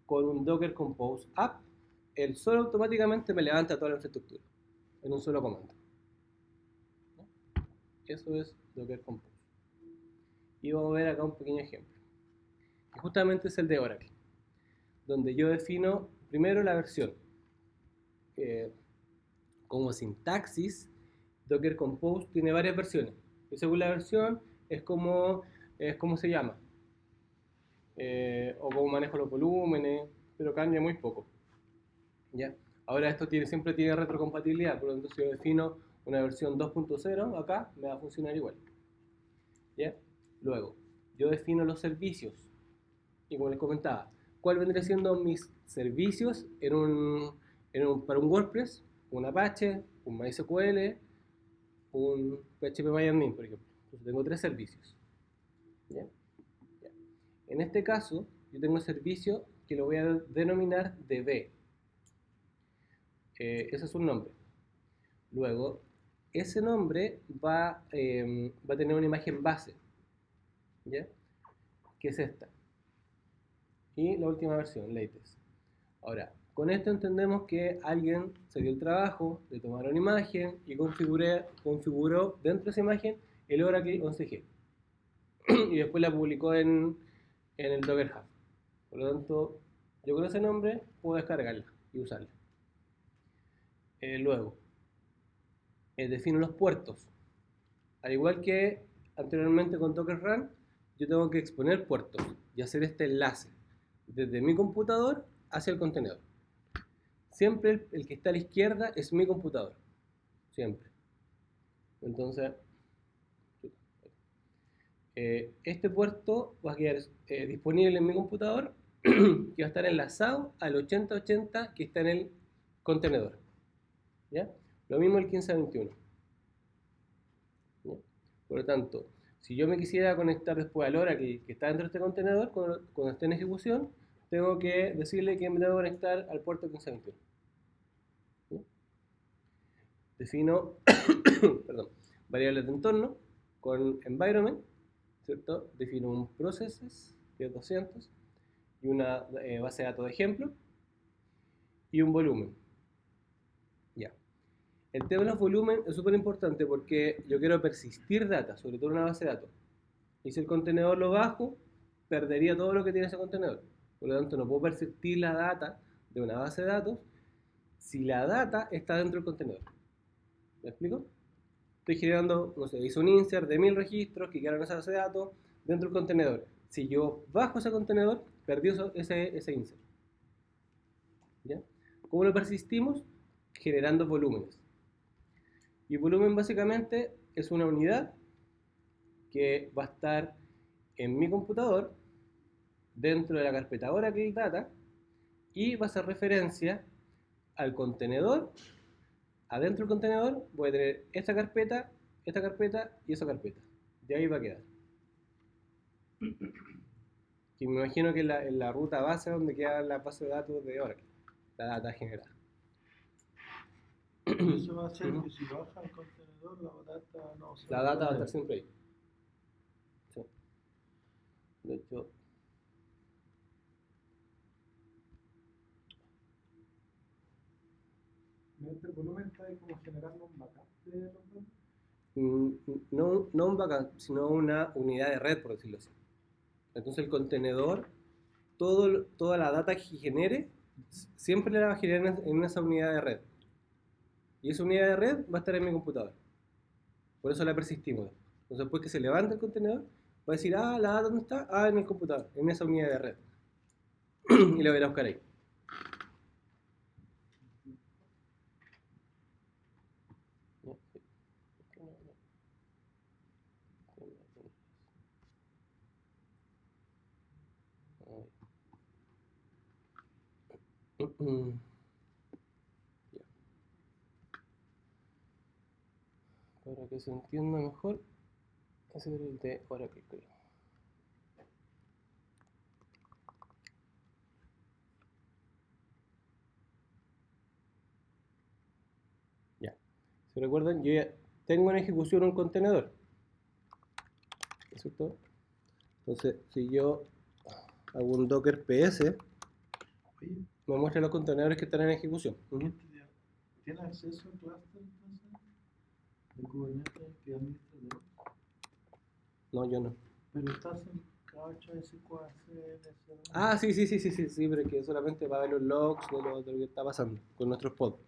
con un Docker Compose App, él solo automáticamente me levanta toda la infraestructura en un solo comando. Eso es Docker Compose. Y vamos a ver acá un pequeño ejemplo, que justamente es el de Oracle, donde yo defino primero la versión. Como sintaxis, Docker Compose tiene varias versiones. Y según la versión, es como se llama. O cómo manejo los volúmenes, pero cambia muy poco. ¿Ya? Ahora esto siempre tiene retrocompatibilidad, por lo tanto si yo defino una versión 2.0 acá, me va a funcionar igual. ¿Ya? Luego, yo defino los servicios. Y como les comentaba, ¿cuál vendría siendo mis servicios para un WordPress? Un Apache, un MySQL, un PHP por ejemplo. Entonces tengo 3 servicios. ¿Ya? Ya. En este caso, yo tengo un servicio que lo voy a denominar DB. Ese es un nombre. Luego, ese nombre va a tener una imagen base, ¿ya? Que es esta. Y la última versión, latest. Ahora, con esto entendemos que alguien se dio el trabajo de tomar una imagen y configuró dentro de esa imagen el Oracle 11G. Y después la publicó en el Docker Hub. Por lo tanto, yo con ese nombre puedo descargarla y usarla. Luego, defino los puertos. Al igual que anteriormente con Docker Run, yo tengo que exponer puertos y hacer este enlace desde mi computador hacia el contenedor. Siempre el que está a la izquierda es mi computador. Siempre. Entonces, este puerto va a quedar disponible en mi computador que va a estar enlazado al 8080 que está en el contenedor. ¿Ya? Lo mismo el 1521. ¿Ya? Por lo tanto, si yo me quisiera conectar después al Oracle que está dentro de este contenedor, cuando esté en ejecución, tengo que decirle que me debo conectar al puerto 1521. ¿Ya? Defino perdón, variables de entorno con environment, ¿cierto? Defino un processes, que es 200, y una base de datos de ejemplo, y un volumen. Ya. El tema de los volúmenes es súper importante porque yo quiero persistir data, sobre todo en una base de datos. Y si el contenedor lo bajo, perdería todo lo que tiene ese contenedor. Por lo tanto, no puedo persistir la data de una base de datos si la data está dentro del contenedor. ¿Me explico? Estoy generando, no sé, hice un insert de 1000 registros que quedaron en esa base de datos dentro del contenedor. Si yo bajo ese contenedor, perdí ese insert. ¿Ya? ¿Cómo lo persistimos? Generando volúmenes. Y volumen básicamente es una unidad que va a estar en mi computador dentro de la carpeta Oracle Data y va a hacer referencia al contenedor. Adentro del contenedor voy a tener esta carpeta y esa carpeta. De ahí va a quedar. que me imagino que en la ruta base donde queda la base de datos de Oracle, la data generada.
Y eso va a hacer que si baja el contenedor, la data no se
La data va a estar siempre ahí. Sí. De hecho,
Mediante el volumen está ahí como generando un backup de los datos.
no un backup, sino una unidad de red, por decirlo así. Entonces el contenedor, toda la data que genere, siempre la va a generar en esa unidad de red. Y esa unidad de red va a estar en mi computador. Por eso la persistimos. Entonces después que se levanta el contenedor, va a decir, la data ¿dónde está? En el computador, en esa unidad de red. Y la voy a ir a buscar ahí. Para que se entienda mejor, ese era el de Oracle, creo. Ya. ¿Se recuerdan? Yo ya tengo en ejecución un contenedor. ¿Cierto? Entonces, si yo hago un docker ps,
Oye,
me muestra los contenedores que están en ejecución.
¿tiene acceso al cluster entonces? ¿De Kubernetes que administra de?
No, yo no.
Pero estás en Cacha, SQL,
Sí, pero es que solamente va a ver los logs de lo que está pasando con nuestros pods.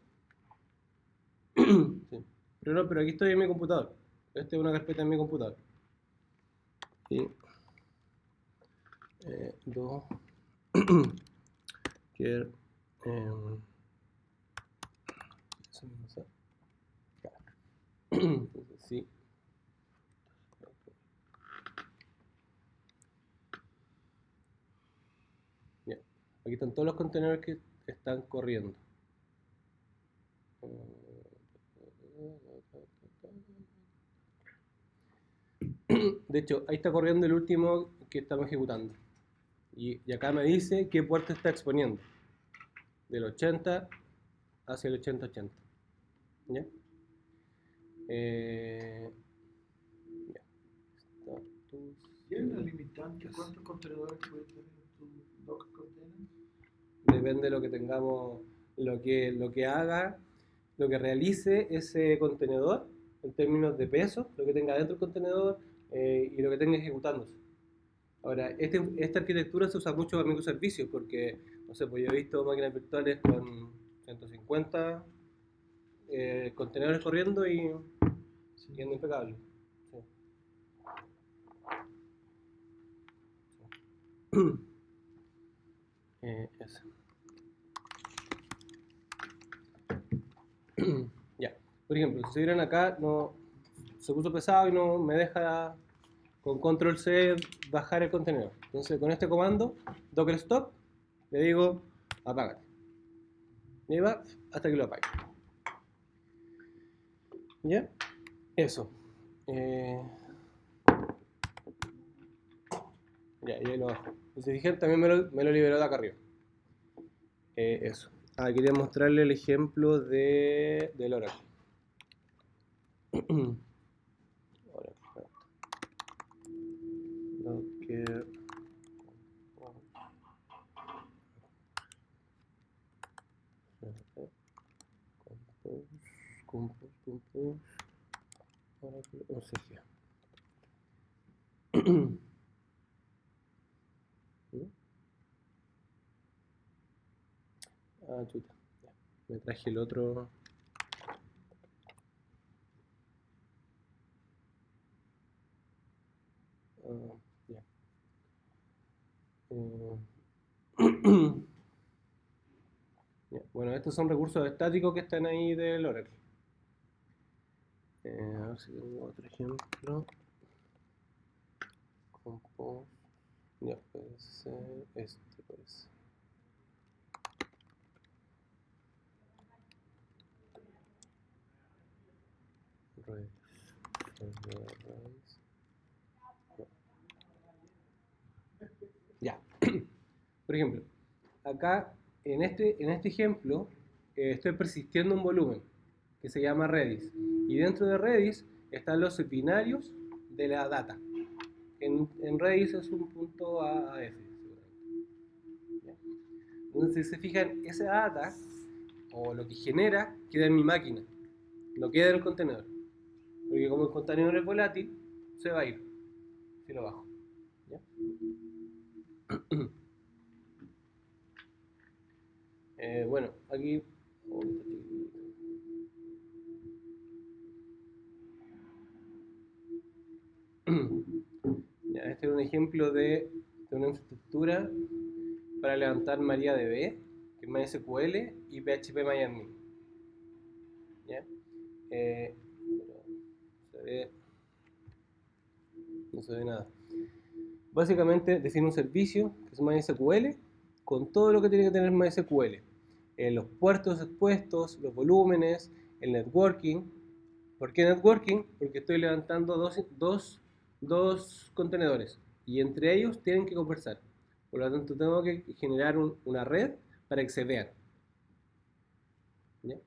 Sí. Pero aquí estoy en mi computador. Esta es una carpeta en mi computador. Y do que entonces, sí. Ya. Aquí están todos los contenedores que están corriendo. De hecho, ahí está corriendo el último que estamos ejecutando. Y acá me dice qué puerto está exponiendo. Del 80 hacia el 8080. ¿Ya? Ya. Status.
¿Y hay una limitante? ¿Cuántos contenedores puede tener tu Docker container?
Depende de lo que tengamos, lo que haga, lo que realice ese contenedor en términos de peso, lo que tenga dentro del contenedor y lo que tenga ejecutándose. Ahora, esta arquitectura se usa mucho para microservicios porque, no sé, pues yo he visto máquinas virtuales con 150 contenedores corriendo y yendo impecable. Sí. Eso. Ya. Por ejemplo, si se vieran acá, no, se puso pesado y no me deja con control C bajar el contenedor. Entonces con este comando, docker stop, le digo apágate. Y ahí va hasta que lo apague. ¿Ya? Eso. Ya, y ahí lo bajo. Y si fijan, también me lo liberó de acá arriba. Eso. Quería mostrarle el ejemplo del Oracle. Oracle. Docker. Compose. Oracle OCG. Chuta. Ya. Me traje el otro. Ya. Ya. Bueno, estos son recursos estáticos que están ahí del Oracle. A ver si tengo otro ejemplo. Compose. Ya, puede ser este, parece. Ya. Por ejemplo, acá en este ejemplo estoy persistiendo un volumen que se llama Redis. Y dentro de Redis están los binarios de la data. En Redis es un punto AF. Entonces, si se fijan, esa data o lo que genera queda en mi máquina, no queda en el contenedor. Porque como el contenedor es volátil, se va a ir si lo bajo. ¿Ya? Bueno, aquí... Ya, este es un ejemplo de una infraestructura para levantar MariaDB, que es MySQL y PHP-MyAdmin. ¿Ya? No se ve nada. Básicamente define un servicio que es MySQL con todo lo que tiene que tener MySQL. Los puertos expuestos, los volúmenes, el networking. ¿Por qué networking? Porque estoy levantando dos contenedores y entre ellos tienen que conversar. Por lo tanto, tengo que generar una red para que se vean. ¿Ya?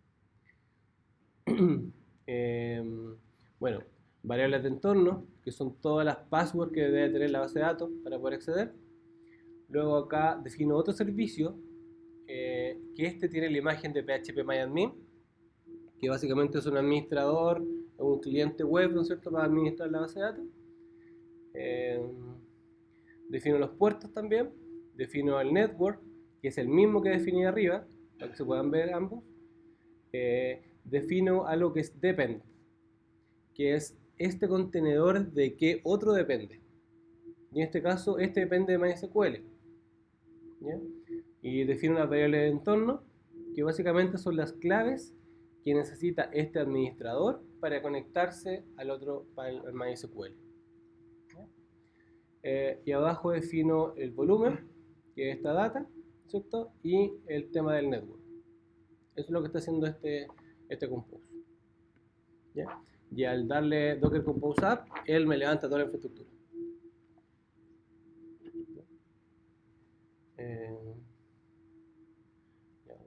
Bueno, variables de entorno, que son todas las passwords que debe tener la base de datos para poder acceder. Luego acá defino otro servicio, que este tiene la imagen de PHP-MyAdmin, que básicamente es un administrador, un cliente web, ¿no es cierto?, para administrar la base de datos. Defino los puertos también, defino el network, que es el mismo que definí arriba, para que se puedan ver ambos. Defino algo que es depend, que es este contenedor de qué otro depende. Y en este caso, este depende de MySQL. ¿Ya? Y defino una variable de entorno, que básicamente son las claves que necesita este administrador para conectarse al otro, al MySQL. Y abajo defino el volumen, que es esta data, ¿cierto? Y el tema del network. Eso es lo que está haciendo este Compose. ¿Ya? Y al darle Docker Compose App, él me levanta toda la infraestructura.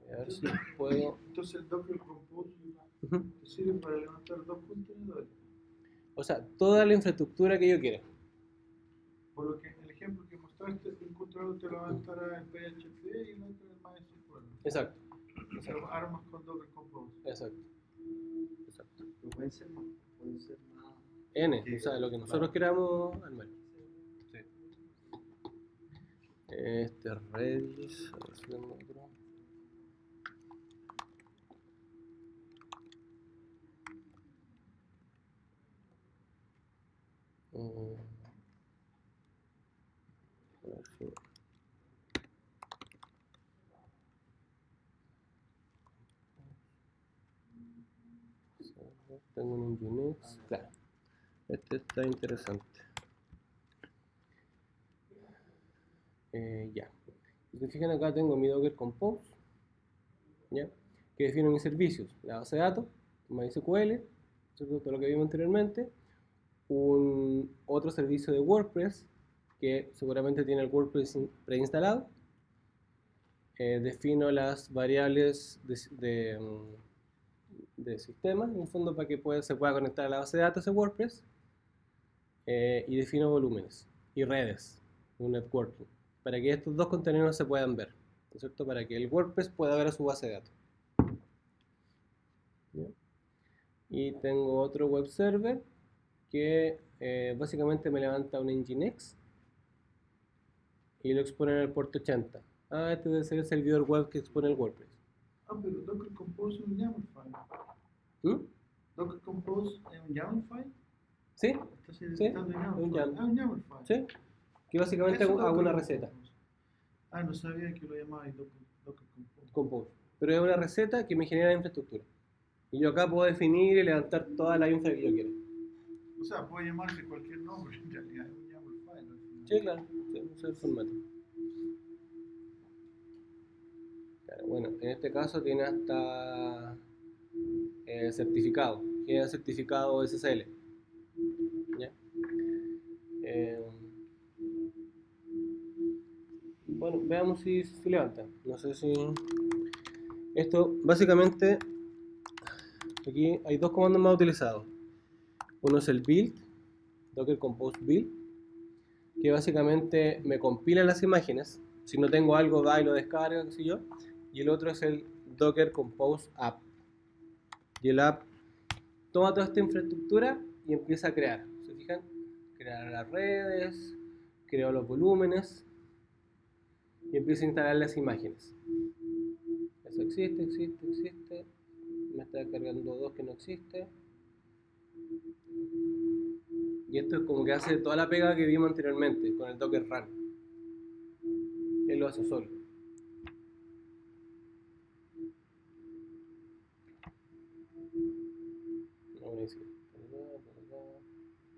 A ver si puedo...
Entonces el Docker Compose te sirve para levantar dos contenedores.
O sea, toda la infraestructura que yo quiera.
Por lo que en el ejemplo que mostraste, un contenedor te levantará el PHP y el otro el MySQL.
Exacto.
Pero armas con Docker Compose.
Exacto.
Pero pueden ser más.
N, o sea, lo que nosotros queramos armar. Sí. Este Redis, a ver si tengo otro. A ver si... Tengo un Nginx, claro. Este está interesante. Ya. Si se fijan acá tengo mi Docker Compose, ¿ya? Que define mis servicios, la base de datos, MySQL, todo lo que vimos anteriormente, otro servicio de WordPress, que seguramente tiene el WordPress preinstalado. Defino las variables de sistema, en el fondo, para que se pueda conectar a la base de datos de WordPress. Y defino volúmenes y redes, un networking, para que estos dos contenedores se puedan ver, ¿no es cierto? Para que el WordPress pueda ver a su base de datos. ¿Ya? Y tengo otro web server que básicamente me levanta un Nginx y lo expone en el puerto 80. Este debe ser el servidor web que expone el WordPress.
Pero Docker Compose es un YAML file. Docker Compose es un YAML file.
¿Sí?
Estás editando un YAML file.
Sí. Que básicamente hago una receta.
No sabía que lo llamaba Docker
Compose. Pero es una receta que me genera infraestructura. Y yo acá puedo definir y levantar toda la infra que yo quiera.
O sea, puede llamarse cualquier nombre, en realidad es un YAML file.
Sí, claro. Sí, ese es el formato. Claro, bueno, en este caso tiene hasta certificado. Tiene certificado SSL. ¿Ya? Bueno, veamos si levanta. No sé si... Esto, básicamente, aquí hay dos comandos más utilizados. Uno es el build, Docker Compose Build, que básicamente me compila las imágenes. Si no tengo algo, va y lo descarga, qué sé yo. Y el otro es el Docker Compose App. Y el app toma toda esta infraestructura y empieza a crear. ¿Se fijan? Crear las redes, crea los volúmenes y empieza a instalar las imágenes. Eso existe. Me está descargando dos que no existe. Y esto es como que hace toda la pega que vimos anteriormente con el Docker Run. Él lo hace solo.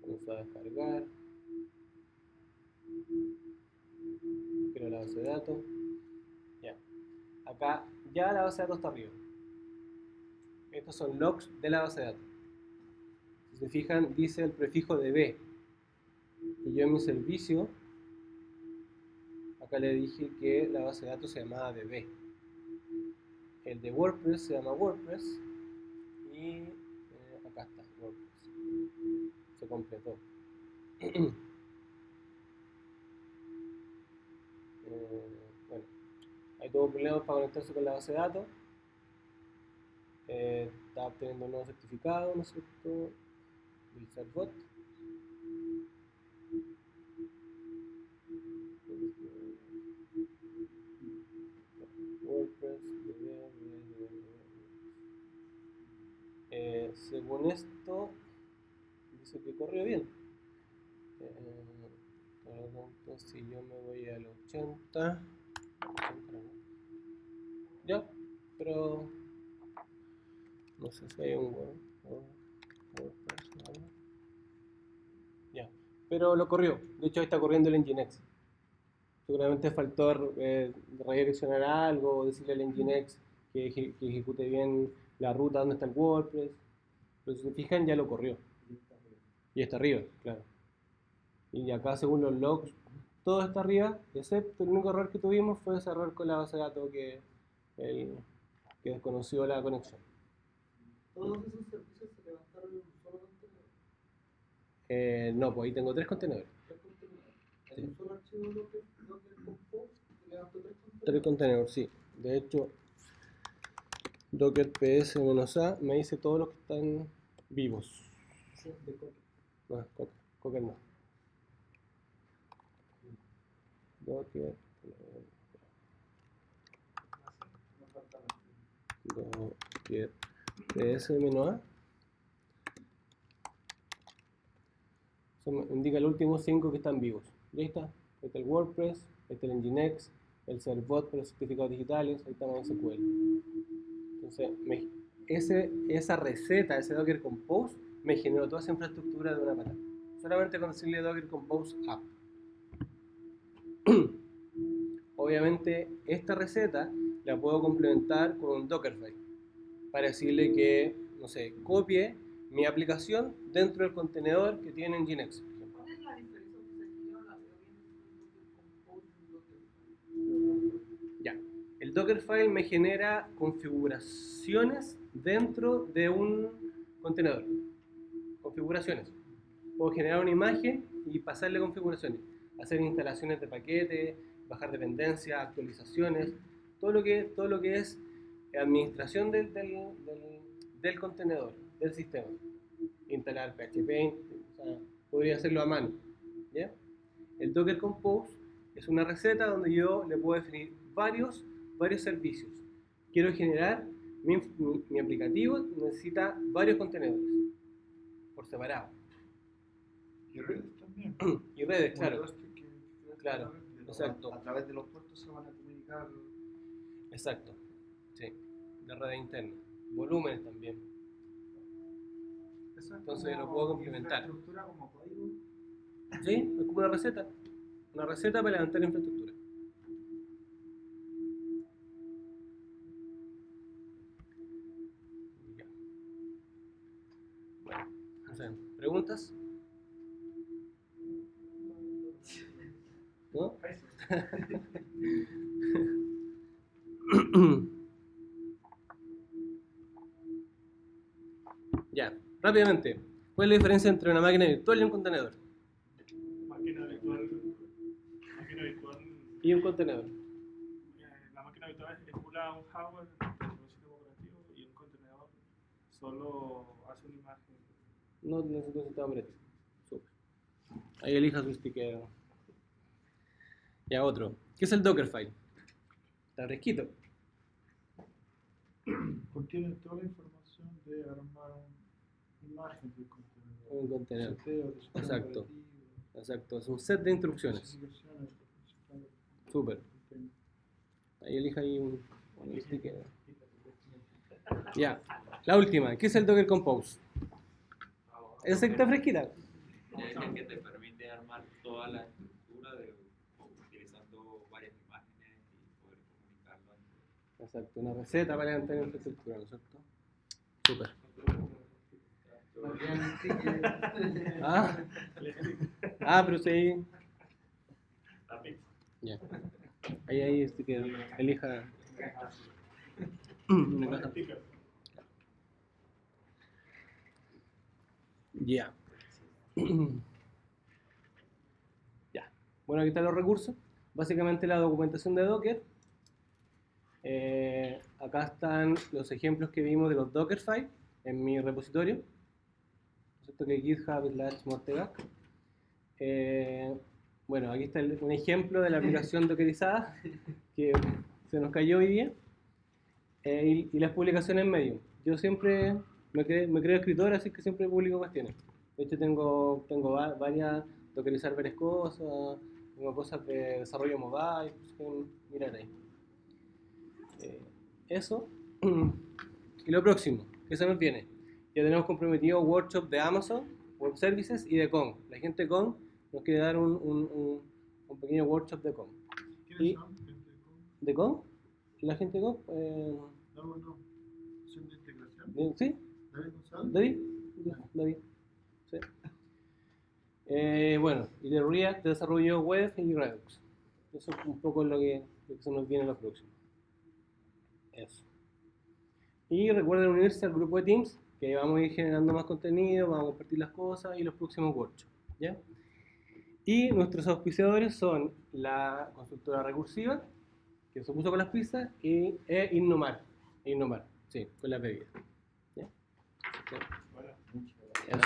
Comienza a descargar. Creo la base de datos. Ya. Acá ya la base de datos está arriba. Estos son logs de la base de datos. Si se fijan, dice el prefijo de B. Y yo en mi servicio, acá le dije que la base de datos se llamaba DB. El de WordPress se llama WordPress. Y acá está, WordPress. Se completó. Bueno, hay todo problemas para conectarse con la base de datos. Está obteniendo un nuevo certificado, ¿no es cierto? Del Servbot. WordPress, según esto, dice que corrió bien. Entonces, si yo me voy al 80, ya, pero no sé si hay un WordPress, ¿no? Ya, pero lo corrió. De hecho, ahí está corriendo el Nginx. Seguramente faltó redireccionar algo, decirle al Nginx que ejecute bien la ruta donde está el WordPress. Pero si se fijan, ya lo corrió. Y está arriba, claro. Y acá, según los logs, todo está arriba, excepto el único error que tuvimos fue ese error con la base de datos que desconoció la conexión.
Todos esos servicios se levantaron en un solo contenedor.
No, pues ahí tengo 3 contenedores.
En un solo archivo Docker Compose se levantó 3 contenedores.
3 contenedores, sí. De hecho, Docker PS-A me dice todos los que están vivos. No, Cocker no. Docker PS-A. Eso me indica los últimos 5 que están vivos. Y ahí está. Ahí está el WordPress, ahí está el Nginx, el Servbot para los certificados digitales, ahí está MySQL. Entonces, esa receta, ese Docker Compose, me generó toda esa infraestructura de una patada. Solamente con decirle Docker Compose App. Obviamente, esta receta la puedo complementar con un Dockerfile para decirle que, no sé, copie mi aplicación dentro del contenedor que tiene Nginx.
¿Cuál es la diferencia? Porque aquí yo no la veo bien entre Docker Compose y Docker.
Ya. El Dockerfile me genera configuraciones dentro de un contenedor. Configuraciones. Puedo generar una imagen y pasarle configuraciones. Hacer instalaciones de paquetes, bajar dependencias, actualizaciones, todo lo que es administración del contenedor, del sistema. Instalar PHP, o sea, podría hacerlo a mano. ¿Ya? El Docker Compose es una receta donde yo le puedo definir varios servicios. Quiero generar mi aplicativo, necesita varios contenedores por separado.
Y redes también.
Y redes, claro.
Claro,
exacto.
A través de los puertos se van a comunicar.
Exacto, sí, de red interna. Volúmenes también.
Eso es
Entonces
como
lo puedo complementar.
Infraestructura como código.
Sí, es como una receta. Una receta para levantar infraestructura. Ya. Bueno, no sé, ¿preguntas? ¿No? rápidamente, ¿cuál es la diferencia entre una máquina virtual y un contenedor?
Máquina virtual
Y un contenedor.
la máquina virtual emula un hardware de un sistema operativo y un contenedor solo hace una imagen.
No necesito un sistema operativo. Súper. Ahí elija su sticker. Ya, otro. ¿Qué es el Dockerfile? Está fresquito.
Contiene toda la información de armar una imagen del contenedor.
Un contenedor.
Seteo de sistema
Exacto.
operativo,
Exacto, es un set de instrucciones.
especificaciones del principal
Súper.
contenedor.
Ahí elija ahí un sticker. Ya. La última. ¿Qué es el Docker Compose? Esa está fresquita.
Es el que te permite armar toda la estructura utilizando varias imágenes y poder comunicarlo.
Exacto, una receta para levantar la infraestructura, ¿no es cierto? Súper. Pero sí. Ya. Ahí sticker. Elija. Una caja. Ya. Ya. Bueno, aquí están los recursos. Básicamente la documentación de Docker. Acá están los ejemplos que vimos de los Dockerfile en mi repositorio. ¿No es cierto? Que GitHub/Mortegac. Bueno, aquí está un ejemplo de la aplicación dockerizada que se nos cayó hoy día. Y las publicaciones en Medium. Yo siempre me creo escritor, así que siempre publico cuestiones. De hecho, tengo varias, dockerizar varias cosas, tengo cosas de desarrollo mobile, pues pueden mirar ahí. Eso. Y lo próximo, que se nos viene. Ya tenemos comprometido workshop de Amazon, Web Services y de Kong. La gente de Kong nos quiere dar un pequeño workshop de Kong.
¿Quiénes son? Gente con-
¿De Kong? ¿La gente de Kong?
No. ¿Son de integración?
¿Sí?
¿David González?
David. Sí. Bueno, y de React, de desarrollo web y Redux. Eso es un poco lo que se nos viene en los próximos. Eso. Y recuerden unirse al grupo de Teams, que vamos a ir generando más contenido, vamos a compartir las cosas y los próximos workshops. ¿Ya? Y nuestros auspiciadores son la consultora recursiva, que se puso con las pizzas, e Innomar. Innomar, sí, con las bebidas. ¿Ya? Eso.